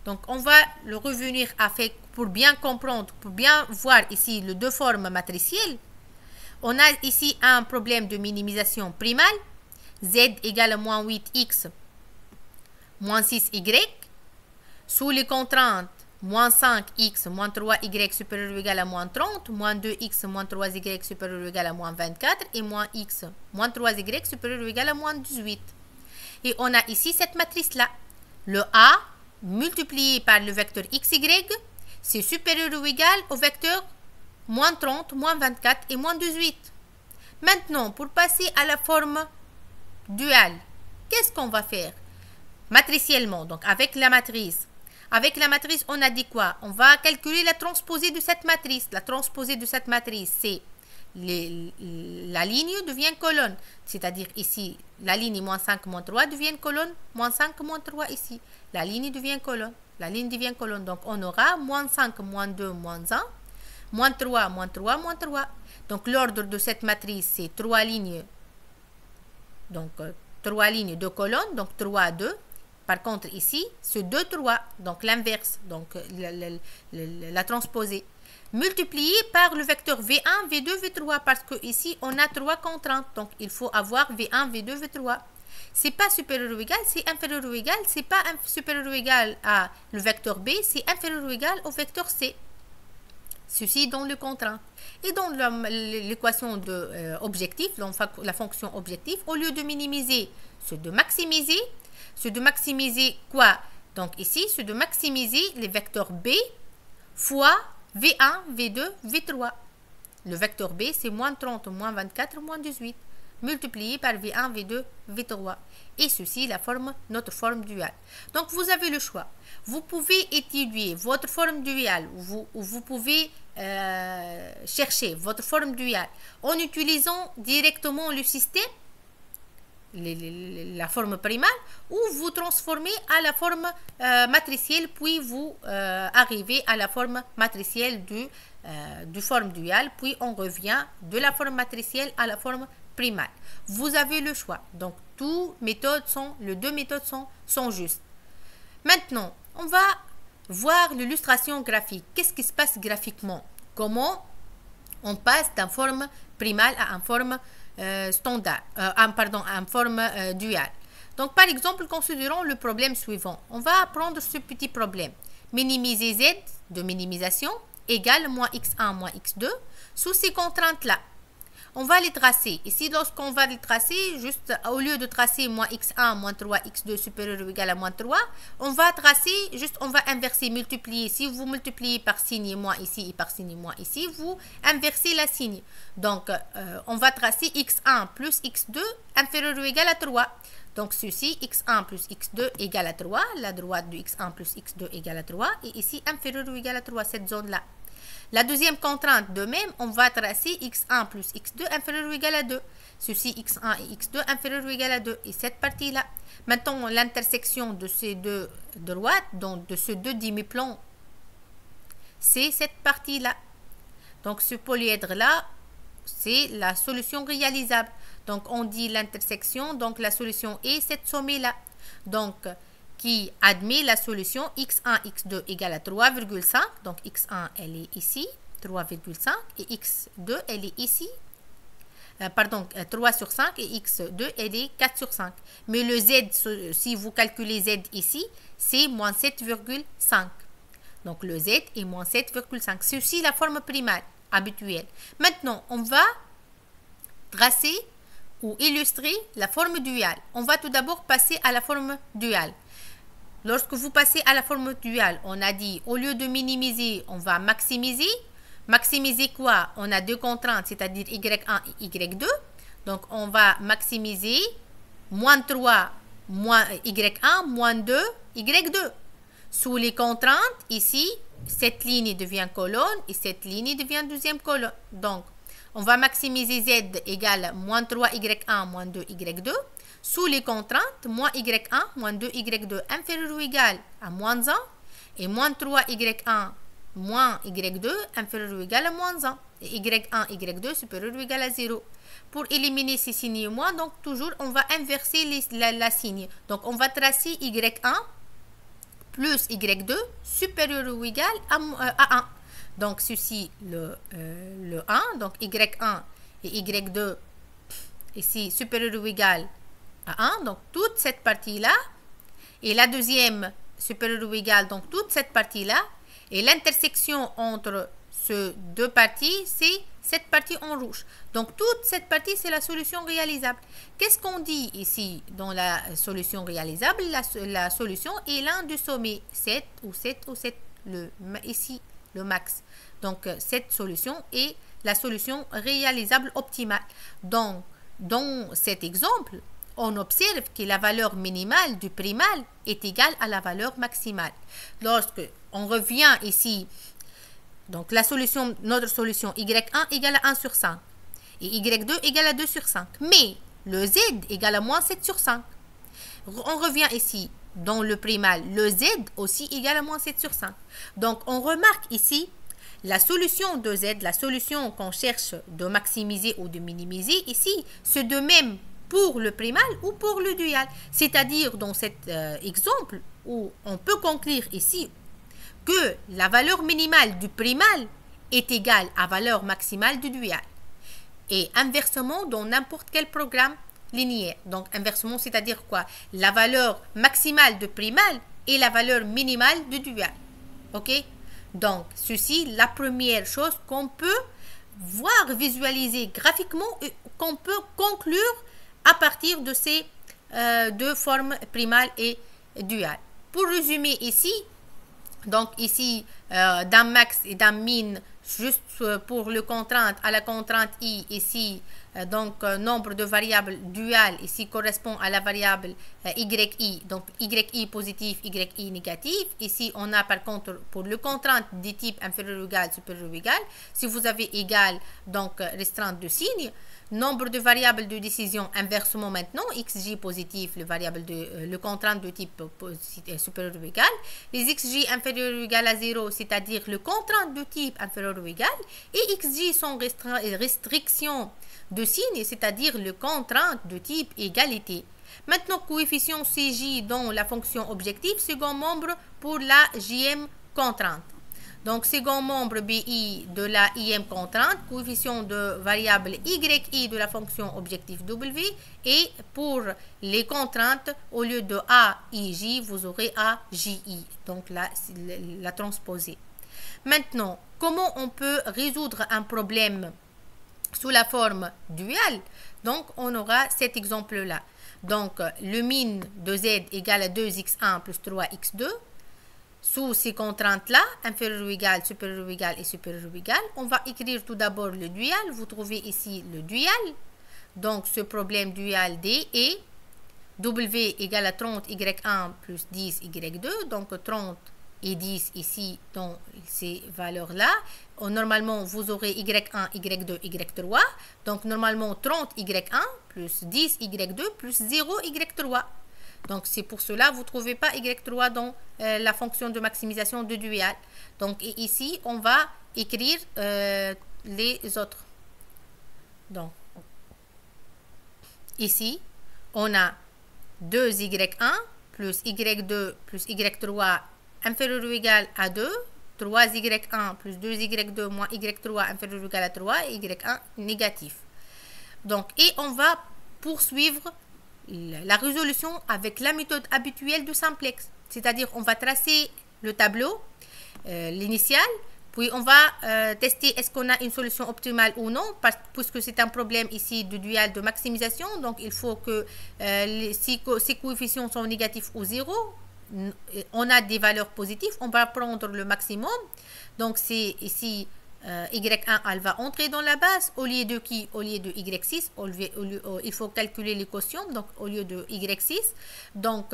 Donc, on va le revenir avec, pour bien comprendre, pour bien voir ici les deux formes matricielles. On a ici un problème de minimisation primale. Z égale à moins 8x moins 6y. Sous les contraintes, moins 5x moins 3y supérieur ou égal à moins 30, moins 2x moins 3y supérieur ou égal à moins 24 et moins x moins 3y supérieur ou égal à moins 18. Et on a ici cette matrice-là. Le A multiplié par le vecteur xy, c'est supérieur ou égal au vecteur moins 30, moins 24 et moins 18. Maintenant, pour passer à la forme duale, qu'est-ce qu'on va faire? Matriciellement, donc avec la matrice. Avec la matrice, on a dit quoi? On va calculer la transposée de cette matrice. La transposée de cette matrice, c'est la ligne devient colonne. C'est-à-dire ici, la ligne moins 5, moins 3 devient colonne. Moins 5, moins 3 ici. La ligne devient colonne. La ligne devient colonne. Donc, on aura moins 5, moins 2, moins 1. Moins 3, moins 3, moins 3. Donc, l'ordre de cette matrice, c'est 3 lignes. Donc, 3 lignes de colonne. Donc, 3, 2. Par contre, ici, c'est 2, 3. Donc, l'inverse. Donc, la transposée. Multiplié par le vecteur V1, V2, V3. Parce que ici, on a 3 contraintes. Donc, il faut avoir V1, V2, V3. C'est pas supérieur ou égal, c'est inférieur ou égal. C'est pas supérieur ou égal à le vecteur B, c'est inférieur ou égal au vecteur C. Ceci dans le contrainte. Et dans l'équation de objectif, la fonction objectif, au lieu de minimiser, c'est de maximiser. C'est de maximiser quoi? Donc ici, c'est de maximiser les vecteurs B fois V1, V2, V3. Le vecteur B, c'est moins 30, moins 24, moins 18, multiplié par V1, V2, V3. Et ceci, notre forme duale. Donc, vous avez le choix. Vous pouvez étudier votre forme duale, ou vous pouvez chercher votre forme duale en utilisant directement le système, la forme primale, ou vous transformez à la forme matricielle, puis vous arrivez à la forme matricielle du forme duale, puis on revient de la forme matricielle à la forme primale. Vous avez le choix. Donc, les deux méthodes sont justes. Maintenant, on va voir l'illustration graphique. Qu'est-ce qui se passe graphiquement? Comment on passe d'une forme primale à une forme standard, en forme duale. Donc, par exemple, considérons le problème suivant. On va prendre ce petit problème. Minimiser Z de minimisation égale moins x1 moins x2 sous ces contraintes-là. On va les tracer. Ici, lorsqu'on va les tracer, juste au lieu de tracer moins x1, moins 3, x2 supérieur ou égal à moins 3, on va tracer, on va inverser, multiplier. Si vous multipliez par signe moins ici et par signe moins ici, vous inversez la signe. Donc, on va tracer x1 plus x2 inférieur ou égal à 3. Donc, ceci, x1 plus x2 égale à 3. La droite de x1 plus x2 égale à 3. Et ici, inférieur ou égal à 3, cette zone-là. La deuxième contrainte, de même, on va tracer x1 plus x2 inférieur ou égal à 2. Ceci x1 et x2 inférieur ou égal à 2. Et cette partie-là. Maintenant, l'intersection de ces deux droites, donc de ces deux demi-plans, c'est cette partie-là. Donc, ce polyèdre-là, c'est la solution réalisable. Donc, on dit l'intersection, donc la solution est cette sommée-là. Donc, qui admet la solution x1, x2 égale à 3,5. Donc, x1, elle est ici, 3,5. Et x2, elle est ici. Pardon, 3 sur 5 et x2, elle est 4 sur 5. Mais le z, si vous calculez z ici, c'est moins 7,5. Donc, le z est moins 7,5. C'est aussi la forme primale habituelle. Maintenant, on va tracer ou illustrer la forme duale. On va tout d'abord passer à la forme duale. Lorsque vous passez à la forme duale, on a dit, au lieu de minimiser, on va maximiser. Maximiser quoi? On a deux contraintes, c'est-à-dire y1 et y2. Donc, on va maximiser moins 3, moins y1, moins 2, y2. Sous les contraintes, ici, cette ligne devient colonne et cette ligne devient deuxième colonne. Donc, on va maximiser z égale moins 3y1, moins 2y2. Sous les contraintes, moins y1, moins 2y2 inférieur ou égal à moins 1. Et moins 3y1, moins y2 inférieur ou égal à moins 1. Et y1, y2 supérieur ou égal à 0. Pour éliminer ces signes moins, donc toujours, on va inverser la signe. Donc, on va tracer y1 plus y2 supérieur ou égal à 1. Donc, ceci, le 1. Donc, y1 et y2, ici, supérieur ou égal à 1. Donc, toute cette partie-là. Et la deuxième, supérieur ou égal, donc toute cette partie-là. Et l'intersection entre ces deux parties, c'est cette partie en rouge. Donc, toute cette partie, c'est la solution réalisable. Qu'est-ce qu'on dit ici dans la solution réalisable? La solution est l'un du sommet, 7 ou 7 ou 7, ici, le max. Donc, cette solution est la solution réalisable optimale. Donc, dans cet exemple, on observe que la valeur minimale du primal est égale à la valeur maximale. Lorsque on revient ici, donc la solution, notre solution y1 égale à 1 sur 5 et y2 égale à 2 sur 5. Mais le z égale à moins 7 sur 5. On revient ici dans le primal, le z aussi égale à moins 7 sur 5. Donc on remarque ici la solution de z, la solution qu'on cherche de maximiser ou de minimiser ici, c'est de même pour le primal ou pour le dual. C'est-à-dire dans cet exemple où on peut conclure ici que la valeur minimale du primal est égale à la valeur maximale du dual. Et inversement, dans n'importe quel programme linéaire. Donc, inversement, c'est-à-dire quoi? La valeur maximale du primal et la valeur minimale du dual. OK? Donc, ceci, la première chose qu'on peut voir, visualiser graphiquement et qu'on peut conclure à partir de ces deux formes primale et duale. Pour résumer ici, donc ici, d'un max et d'un min, juste pour le contrainte, à la contrainte i, ici, donc nombre de variables duales, ici correspond à la variable yi, donc yi positif, yi négatif. Ici, on a par contre, pour le contrainte du type inférieur ou égal, supérieur ou égal, si vous avez égal, donc restreinte de signe. Nombre de variables de décision inversement maintenant, xj positif, le contrainte de type supérieur ou égal, les xj inférieur ou égal à 0, c'est-à-dire le contrainte de type inférieur ou égal, et xj sont restrictions de signe, c'est-à-dire le contrainte de type égalité. Maintenant, coefficient cj dans la fonction objective, second membre pour la jm contrainte. Donc, second membre BI de la IM contrainte, coefficient de variable YI de la fonction objectif W. Et pour les contraintes, au lieu de AIJ, vous aurez AJI, donc la transposée. Maintenant, comment on peut résoudre un problème sous la forme duale? Donc, on aura cet exemple-là. Donc, le min de Z égale à 2x1 plus 3x2. Sous ces contraintes-là, inférieur ou égal, supérieur ou égal et supérieur ou égal, on va écrire tout d'abord le dual. Vous trouvez ici le dual. Donc, ce problème dual D est W égale à 30 y1 plus 10 y2. Donc, 30 et 10 ici dans ces valeurs-là. Normalement, vous aurez y1, y2, y3. Donc, normalement, 30 y1 plus 10 y2 plus 0 y3. Donc, c'est pour cela que vous ne trouvez pas y3 dans la fonction de maximisation de dual. Donc, et ici, on va écrire les autres. Donc, ici, on a 2y1 plus y2 plus y3 inférieur ou égal à 2, 3y1 plus 2y2 moins y3 inférieur ou égal à 3, et y1 négatif. Donc, et on va poursuivre la résolution avec la méthode habituelle de simplex. C'est-à-dire, on va tracer le tableau, l'initial, puis on va tester est-ce qu'on a une solution optimale ou non, puisque c'est un problème ici de dual de maximisation. Donc, il faut que ces coefficients sont négatifs ou 0. On a des valeurs positives, on va prendre le maximum. Donc, c'est ici y1, elle va entrer dans la base. Au lieu de qui? Au lieu de y6, il faut calculer les quotients, donc au lieu de y6. Donc,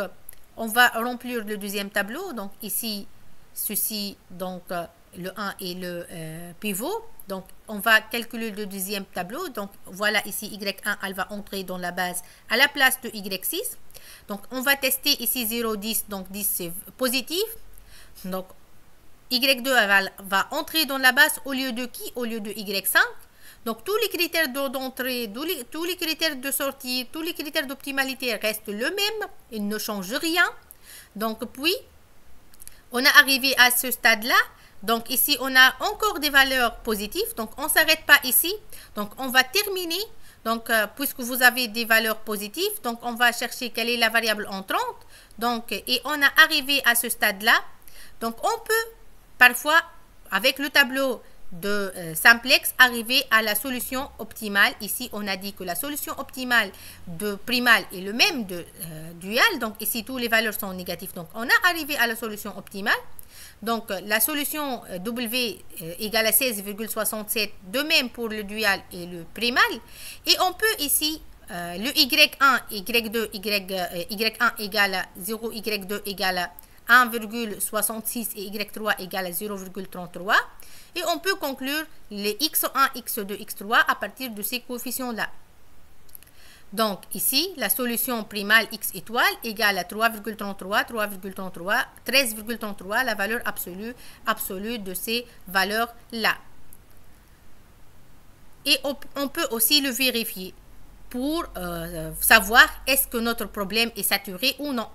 on va remplir le deuxième tableau. Donc, ici, ceci, donc le 1 et le pivot. Donc, on va calculer le deuxième tableau. Donc, voilà ici, y1, elle va entrer dans la base à la place de y6. Donc, on va tester ici 0, 10. Donc, 10, c'est positif. Donc, y2 va entrer dans la base au lieu de qui? Au lieu de y5. Donc, tous les critères d'entrée, tous les critères de sortie, tous les critères d'optimalité restent le même. Ils ne changent rien. Donc, puis, on est arrivé à ce stade-là. Donc, ici, on a encore des valeurs positives. Donc, on ne s'arrête pas ici. Donc, on va terminer. Donc, puisque vous avez des valeurs positives, donc on va chercher quelle est la variable entrante. Donc, et on a arrivé à ce stade-là. Donc, on peut parfois, avec le tableau de simplex, arriver à la solution optimale. Ici, on a dit que la solution optimale de primal est le même de dual. Donc, ici, toutes les valeurs sont négatives. Donc, on a arrivé à la solution optimale. Donc, la solution W égale à 16,67, de même pour le dual et le primal. Et on peut ici, le Y1, Y2, Y1 égale à 0, Y2 égale à 1,66 et Y3 égale à 0,33. Et on peut conclure les X1, X2, X3 à partir de ces coefficients-là. Donc, ici, la solution primale x étoile égale à 3,33, 3,33, 13,33, la valeur absolue de ces valeurs-là. Et on peut aussi le vérifier pour savoir est-ce que notre problème est saturé ou non.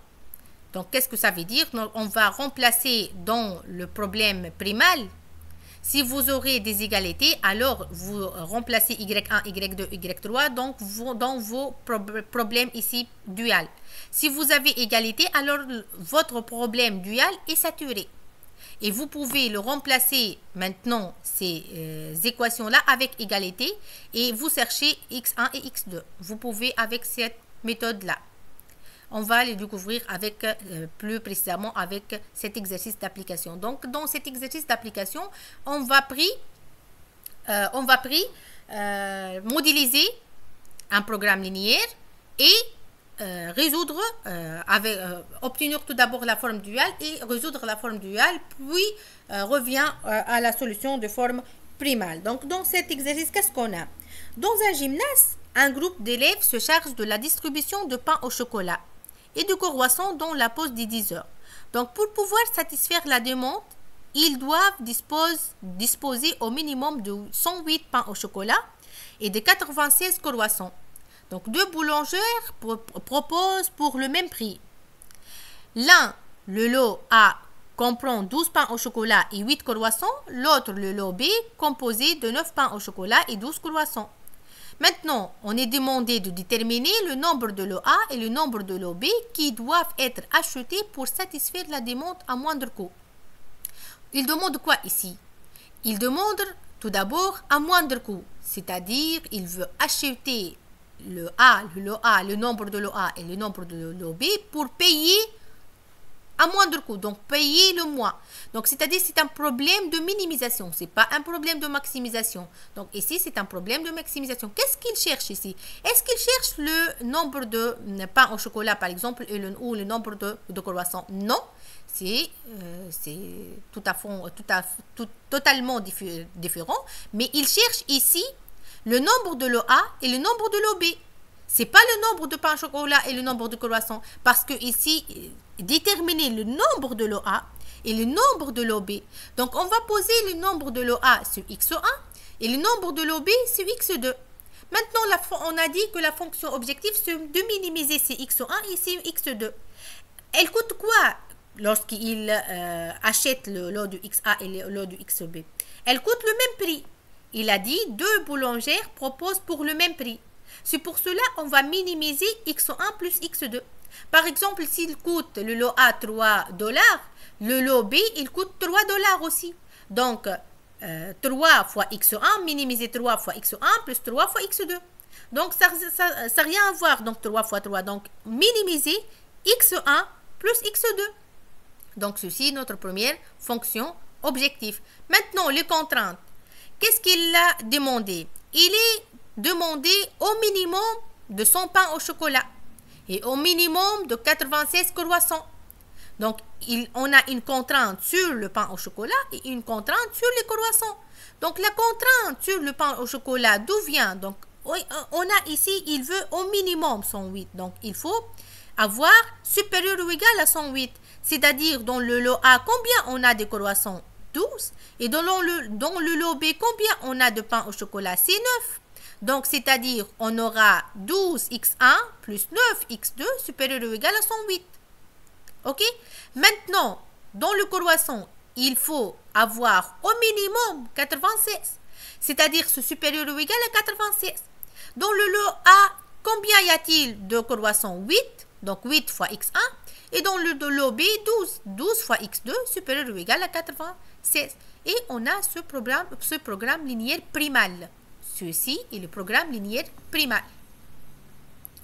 Donc, qu'est-ce que ça veut dire? On va remplacer dans le problème primal. Si vous aurez des égalités, alors vous remplacez y1, y2, y3 donc dans vos problèmes ici dual. Si vous avez égalité, alors votre problème dual est saturé. Et vous pouvez le remplacer maintenant, ces équations-là, avec égalité et vous cherchez x1 et x2. Vous pouvez avec cette méthode-là. On va les découvrir avec, plus précisément avec cet exercice d'application. Donc, dans cet exercice d'application, on va modéliser un programme linéaire et résoudre, obtenir tout d'abord la forme duale et résoudre la forme duale, puis revient à la solution de forme primale. Donc, dans cet exercice, qu'est-ce qu'on a? Dans un gymnase, un groupe d'élèves se charge de la distribution de pain au chocolat et de croissants dans la pause des 10 heures. Donc, pour pouvoir satisfaire la demande, ils doivent disposer au minimum de 108 pains au chocolat et de 96 croissants. Donc, deux boulangères proposent pour le même prix. L'un, le lot A, comprend 12 pains au chocolat et 8 croissants. L'autre, le lot B, composé de 9 pains au chocolat et 12 croissants. Maintenant, on est demandé de déterminer le nombre de lots A et le nombre de lots B qui doivent être achetés pour satisfaire la demande à moindre coût. Il demande quoi ici? Il demande tout d'abord à moindre coût, c'est-à-dire il veut acheter le nombre de lots A et le nombre de lots B pour payer à moindre coût. Donc, payer le moins. Donc, c'est-à-dire c'est un problème de minimisation. Ce n'est pas un problème de maximisation. Donc, ici, c'est un problème de maximisation. Qu'est-ce qu'il cherche ici? Est-ce qu'il cherche le nombre de pains au chocolat, par exemple, ou le nombre de croissants? Non. C'est totalement différent. Mais il cherche ici le nombre de lot A et le nombre de lot B. Ce n'est pas le nombre de pains au chocolat et le nombre de croissants. Parce que ici, déterminer le nombre de lot A et le nombre de lot B. Donc, on va poser le nombre de lot A sur x1 et le nombre de lot B sur x2. Maintenant, on a dit que la fonction objective, c'est de minimiser ces x1 et ces x2. Elle coûte quoi lorsqu'il achète le lot du xa et le lot du xb? Elle coûte le même prix. Il a dit deux boulangères proposent pour le même prix. C'est pour cela on va minimiser x1 plus x2. Par exemple, s'il coûte le lot A 3 $, le lot B, il coûte 3 $ aussi. Donc, 3 fois x1, minimiser 3 fois x1 plus 3 fois x2. Donc, ça n'a rien à voir. Donc, 3 fois 3. Donc, minimiser x1 plus x2. Donc, ceci est notre première fonction objectif. Maintenant, les contraintes. Qu'est-ce qu'il a demandé? Il est demandé au minimum de 100 pains au chocolat et au minimum de 96 croissants. Donc, on a une contrainte sur le pain au chocolat et une contrainte sur les croissants. Donc, la contrainte sur le pain au chocolat, d'où vient? Donc, on a ici, il veut au minimum 108. Donc, il faut avoir supérieur ou égal à 108. C'est-à-dire, dans le lot A, combien on a de croissants? 12. Et dans le lot B, combien on a de pain au chocolat? C'est 9. Donc, c'est-à-dire, on aura 12x1 plus 9x2 supérieur ou égal à 108. OK? Maintenant, dans le croissant, il faut avoir au minimum 96. C'est-à-dire, ce supérieur ou égal à 96. Dans le lot A, combien y a-t-il de croissants? 8. Donc, 8 fois x1. Et dans le lot B, 12. 12 fois x2 supérieur ou égal à 96. Et on a ce programme linéaire primal. Ceci est le programme linéaire primal.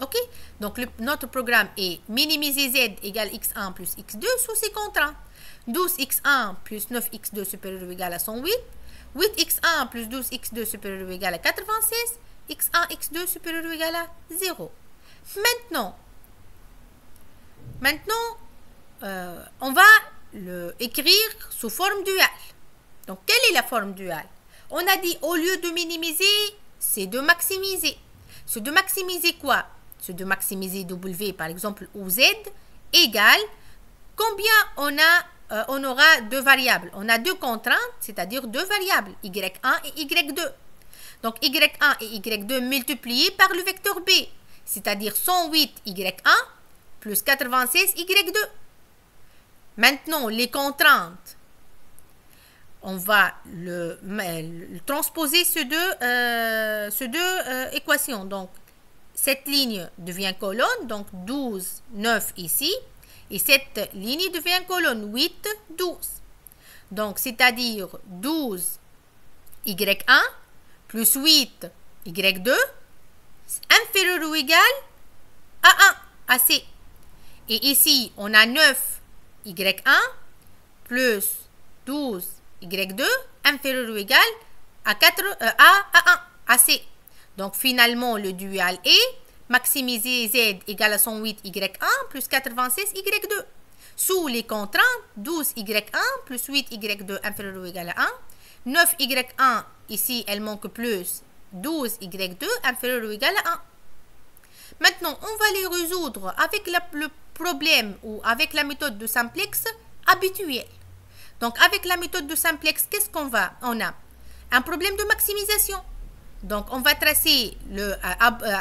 OK? Donc, notre programme est minimiser z égale x1 plus x2 sous ces contraintes. 12x1 plus 9x2 supérieur ou égal à 108. 8x1 plus 12x2 supérieur ou égal à 96. x1, x2 supérieur ou égal à 0. Maintenant, on va l'écrire sous forme duale. Donc, quelle est la forme duale? On a dit, au lieu de minimiser, c'est de maximiser. C'est de maximiser quoi? C'est de maximiser W, par exemple, ou Z, égale combien on aura deux variables. On a deux contraintes, c'est-à-dire deux variables, Y1 et Y2. Donc, Y1 et Y2 multipliés par le vecteur B, c'est-à-dire 108 Y1 plus 96 Y2. Maintenant, les contraintes, on va le transposer ces deux équations. Donc, cette ligne devient colonne, donc 12, 9 ici. Et cette ligne devient colonne, 8, 12. Donc, c'est-à-dire 12 Y1 plus 8 Y2 inférieur ou égal à 1, à C. Et ici, on a 9 Y1 plus 12 Y2 inférieur ou égal à 1, à C. Donc, finalement, le dual est maximiser Z égale à 108 Y1 plus 96 Y2. Sous les contraintes, 12 Y1 plus 8 Y2 inférieur ou égal à 1. 9 Y1, ici, elle manque plus 12 Y2 inférieur ou égal à 1. Maintenant, on va les résoudre avec le problème ou avec la méthode de simplex habituelle. Donc, avec la méthode de simplex, qu'est-ce qu'on a? On a un problème de maximisation. Donc, on va tracer,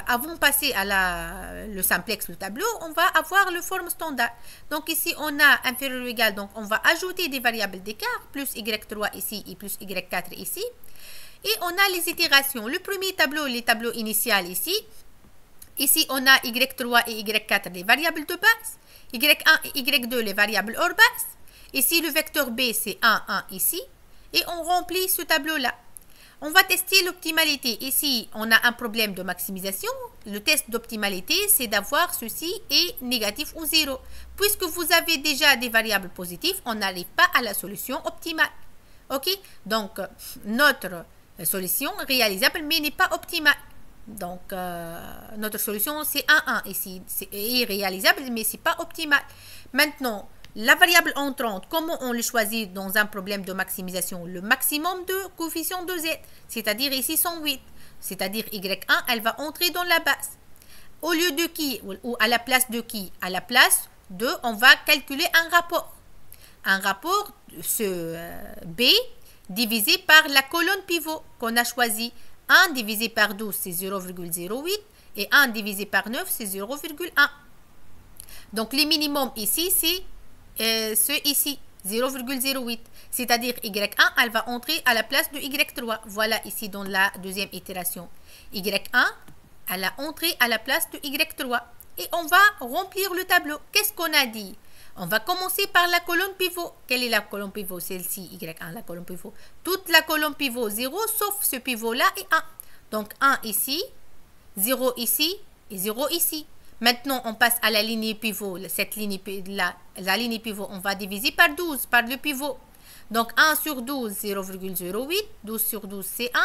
avant de passer à le simplex, le tableau, on va avoir le forme standard. Donc, ici, on a inférieur ou égal, donc on va ajouter des variables d'écart, plus y3 ici et plus y4 ici. Et on a les itérations. Le premier tableau, les tableaux initiaux ici. Ici, on a y3 et y4, les variables de base. y1 et y2, les variables hors base. Ici, le vecteur B, c'est 1, 1 ici. Et on remplit ce tableau-là. On va tester l'optimalité. Ici, on a un problème de maximisation. Le test d'optimalité, c'est d'avoir ceci est négatif ou 0. Puisque vous avez déjà des variables positives, on n'arrive pas à la solution optimale. OK? Donc, notre solution réalisable, mais n'est pas optimale. Donc, notre solution, c'est 1, 1 ici. C'est réalisable, mais ce n'est pas optimal. Maintenant, la variable entrante, comment on le choisit dans un problème de maximisation? Le maximum de coefficient de z, c'est-à-dire ici 108. C'est-à-dire y1, elle va entrer dans la base. Au lieu de qui ou à la place de qui? À la place de, on va calculer un rapport. Un rapport, ce B, divisé par la colonne pivot qu'on a choisi. 1 divisé par 12, c'est 0,08 et 1 divisé par 9, c'est 0,1. Donc, le minimum ici, c'est ce ici, 0,08. C'est-à-dire Y1, elle va entrer à la place de Y3. Voilà ici dans la deuxième itération. Y1, elle a entré à la place de Y3. Et on va remplir le tableau. Qu'est-ce qu'on a dit? On va commencer par la colonne pivot. Quelle est la colonne pivot? Celle-ci, Y1, la colonne pivot. Toute la colonne pivot 0, sauf ce pivot-là et 1. Donc 1 ici, 0 ici et 0 ici. Maintenant, on passe à la ligne pivot. Cette ligne-là, la ligne pivot, on va diviser par 12, par le pivot. Donc 1 sur 12, 0,08. 12 sur 12, c'est 1.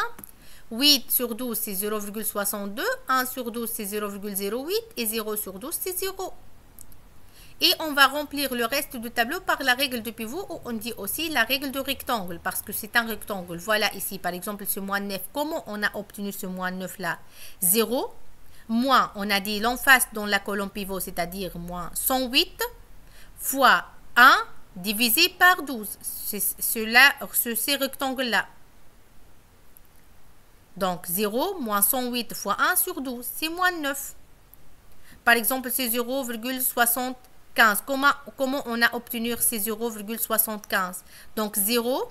8 sur 12, c'est 0,62. 1 sur 12, c'est 0,08. Et 0 sur 12, c'est 0. Et on va remplir le reste du tableau par la règle de pivot, ou on dit aussi la règle de rectangle, parce que c'est un rectangle. Voilà ici, par exemple, ce moins 9. Comment on a obtenu ce moins 9 là? 0, moins, on a dit l'en face dans la colonne pivot, c'est-à-dire moins 108, fois 1 divisé par 12. C'est ces rectangles-là. Donc 0, moins 108 fois 1 sur 12, c'est moins 9. Par exemple, c'est 0,75. Comment on a obtenu ces 0,75? Donc 0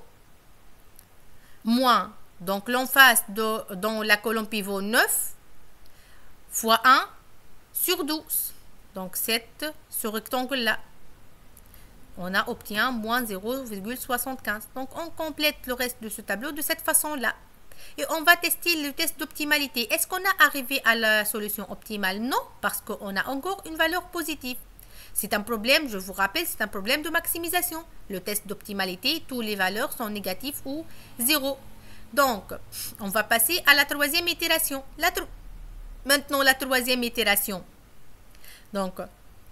moins, donc l'en face dans la colonne pivot 9 fois 1 sur 12. Donc ce rectangle-là. On a obtenu moins 0,75. Donc on complète le reste de ce tableau de cette façon-là. Et on va tester le test d'optimalité. Est-ce qu'on a arrivé à la solution optimale? Non, parce qu'on a encore une valeur positive. C'est un problème, je vous rappelle, c'est un problème de maximisation. Le test d'optimalité, toutes les valeurs sont négatives ou 0. Donc, on va passer à la troisième itération. Maintenant, la troisième itération. Donc,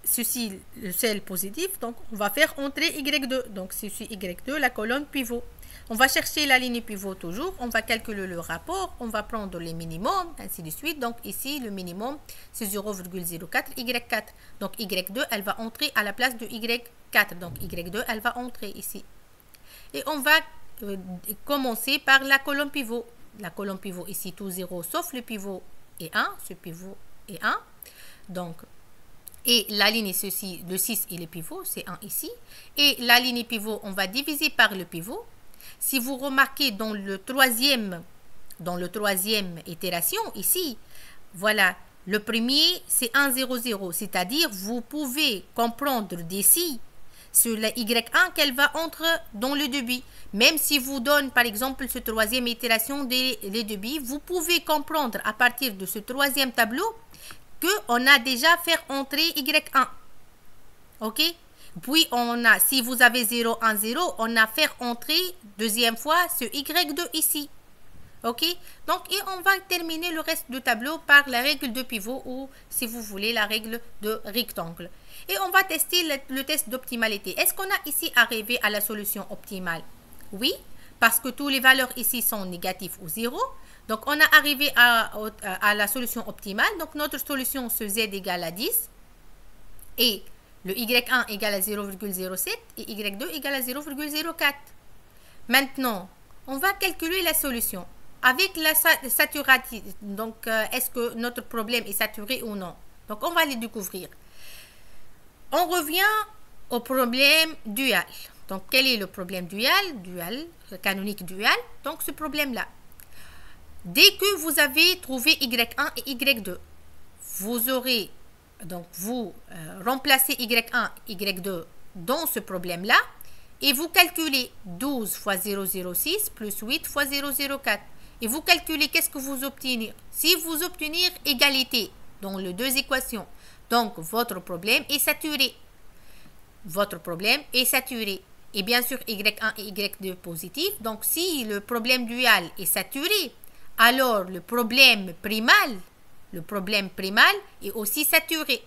ceci, le cell positif, donc on va faire entrer Y2. Donc, ceci Y2, la colonne pivot. On va chercher la ligne pivot toujours, on va calculer le rapport, on va prendre les minimums, ainsi de suite. Donc ici, le minimum, c'est 0,04, Y4. Donc Y2, elle va entrer à la place de Y4. Donc Y2, elle va entrer ici. Et on va commencer par la colonne pivot. La colonne pivot ici, tout 0, sauf le pivot est 1. Ce pivot est 1. Donc, et la ligne, ceci, le 6 et le pivot, c'est 1 ici. Et la ligne pivot, on va diviser par le pivot. Si vous remarquez dans le troisième itération ici, voilà, le premier c'est 1, 0, 0, c'est-à-dire vous pouvez comprendre d'ici sur la Y1 qu'elle va entrer dans le débit. Même si vous donne par exemple ce troisième itération des débits, vous pouvez comprendre à partir de ce troisième tableau qu'on a déjà fait entrer Y1. Ok? Puis, si vous avez 0, 1, 0, on a fait entrer deuxième fois ce Y2 ici. OK? Donc, et on va terminer le reste du tableau par la règle de pivot ou, si vous voulez, la règle de rectangle. Et on va tester le test d'optimalité. Est-ce qu'on a ici arrivé à la solution optimale? Oui, parce que toutes les valeurs ici sont négatives ou 0. Donc, on a arrivé à la solution optimale. Donc, notre solution, c'est Z égale à 10. Et le Y1 égale à 0,07 et Y2 égale à 0,04. Maintenant, on va calculer la solution avec la saturation. Donc, est-ce que notre problème est saturé ou non? Donc, on va les découvrir. On revient au problème dual. Donc, quel est le problème dual, canonique dual? Donc, ce problème-là. Dès que vous avez trouvé Y1 et Y2, vous aurez donc vous remplacez Y1, Y2 dans ce problème-là et vous calculez 12 fois 0,06 plus 8 fois 0,04. et vous calculez qu'est-ce que vous obtenez. Si vous obtenez égalité dans les deux équations, donc votre problème est saturé. Votre problème est saturé. Et bien sûr, Y1 et Y2 positifs. Donc, si le problème dual est saturé, alors le problème primal est aussi saturé.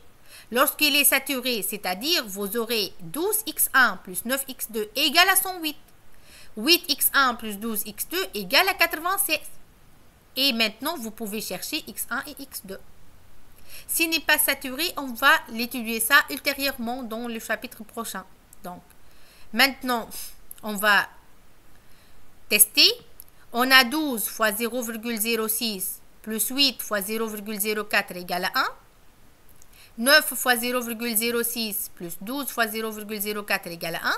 Lorsqu'il est saturé, c'est-à-dire vous aurez 12x1 plus 9x2 égale à 108. 8x1 plus 12x2 égale à 96. Et maintenant, vous pouvez chercher x1 et x2. S'il n'est pas saturé, on va l'étudier ça ultérieurement dans le chapitre prochain. Donc, maintenant, on va tester. On a 12 fois 0,06 plus 8 fois 0,04 égale à 1. 9 fois 0,06 plus 12 fois 0,04 égale à 1.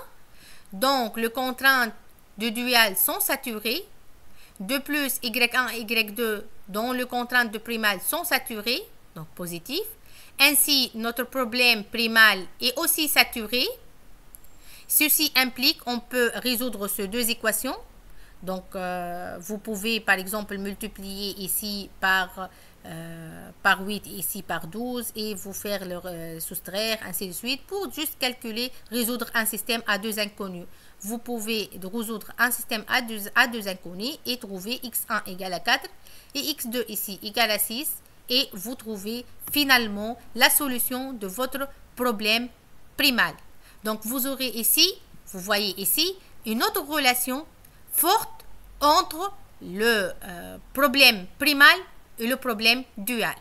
Donc, les contraintes de dual sont saturées. De plus, Y1 et Y2 dont les contraintes de primal sont saturées, donc positif. Ainsi, notre problème primal est aussi saturé. Ceci implique qu'on peut résoudre ces deux équations. Donc, vous pouvez par exemple multiplier ici par 8 et ici par 12 et vous faire le soustraire, ainsi de suite, pour juste calculer, résoudre un système à deux inconnus. Vous pouvez résoudre un système à deux inconnus et trouver x1 égale à 4 et x2 ici égale à 6 et vous trouvez finalement la solution de votre problème primal. Donc, vous aurez ici, vous voyez ici, une autre relation forte entre le problème primal et le problème dual.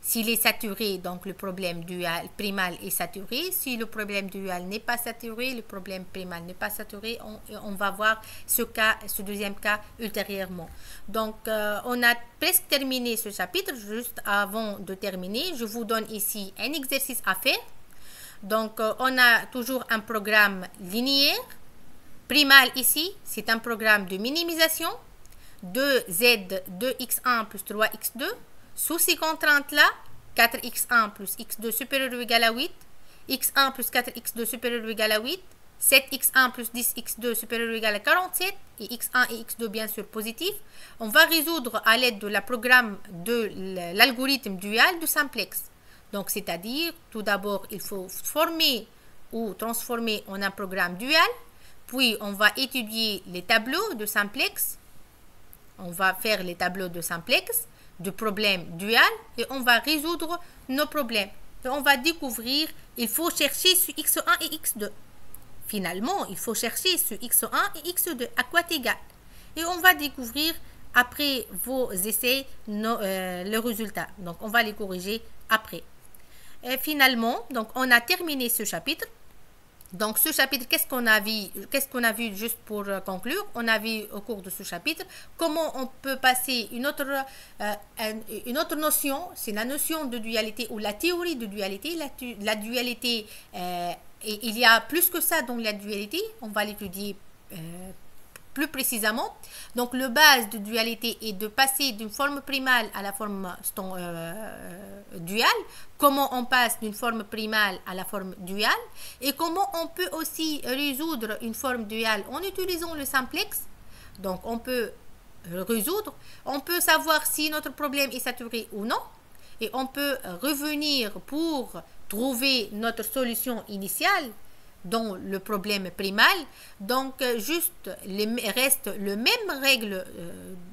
S'il est saturé, donc le problème dual primal est saturé. Si le problème dual n'est pas saturé, le problème primal n'est pas saturé. On va voir ce deuxième cas ultérieurement. Donc, on a presque terminé ce chapitre. Juste avant de terminer, je vous donne ici un exercice à faire. Donc, on a toujours un programme linéaire. Primal ici, c'est un programme de minimisation. 2z, 2x1 plus 3x2. Sous ces contraintes-là, 4x1 plus x2 supérieur ou égal à 8, x1 plus 4x2 supérieur ou égal à 8, 7x1 plus 10x2 supérieur ou égal à 47, et x1 et x2 bien sûr positifs. On va résoudre à l'aide de la programme de l'algorithme dual de simplex. Donc, c'est-à-dire, tout d'abord, il faut former ou transformer en un programme dual, puis on va étudier les tableaux de simplex. On va faire les tableaux de simplex, de problèmes dual, et on va résoudre nos problèmes. Et on va découvrir, il faut chercher sur x1 et x2. Finalement, il faut chercher sur x1 et x2, à quoi égal. Et on va découvrir, après vos essais, le résultat. Donc, on va les corriger après. Et finalement, donc, on a terminé ce chapitre. Donc, ce chapitre, qu'est-ce qu'on a vu juste pour conclure? On a vu au cours de ce chapitre comment on peut passer une autre notion, c'est la notion de dualité ou la théorie de dualité. La dualité, il y a plus que ça dans la dualité, on va l'étudier plus précisément. Donc, le base de dualité est de passer d'une forme primale à la forme duale. Comment on passe d'une forme primale à la forme duale. Et comment on peut aussi résoudre une forme duale en utilisant le simplex. Donc, on peut résoudre. On peut savoir si notre problème est saturé ou non. Et on peut revenir pour trouver notre solution initiale dans le problème primal. Donc, juste, reste le même règle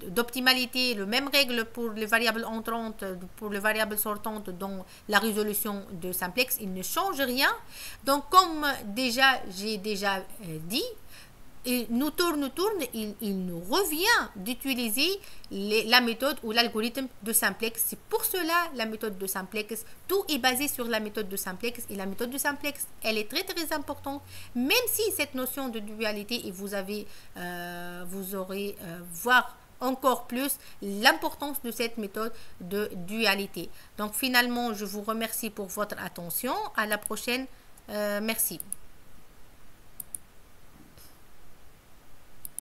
d'optimalité, le même règle pour les variables entrantes, pour les variables sortantes dans la résolution de simplex. Il ne change rien. Donc, comme j'ai déjà dit, il nous tourne, il nous revient d'utiliser la méthode ou l'algorithme de simplex. C'est pour cela la méthode de simplex. Tout est basé sur la méthode de simplex. Et la méthode de simplex, elle est très très importante. Même si cette notion de dualité, et vous aurez voir encore plus l'importance de cette méthode de dualité. Donc finalement, je vous remercie pour votre attention. À la prochaine. Merci.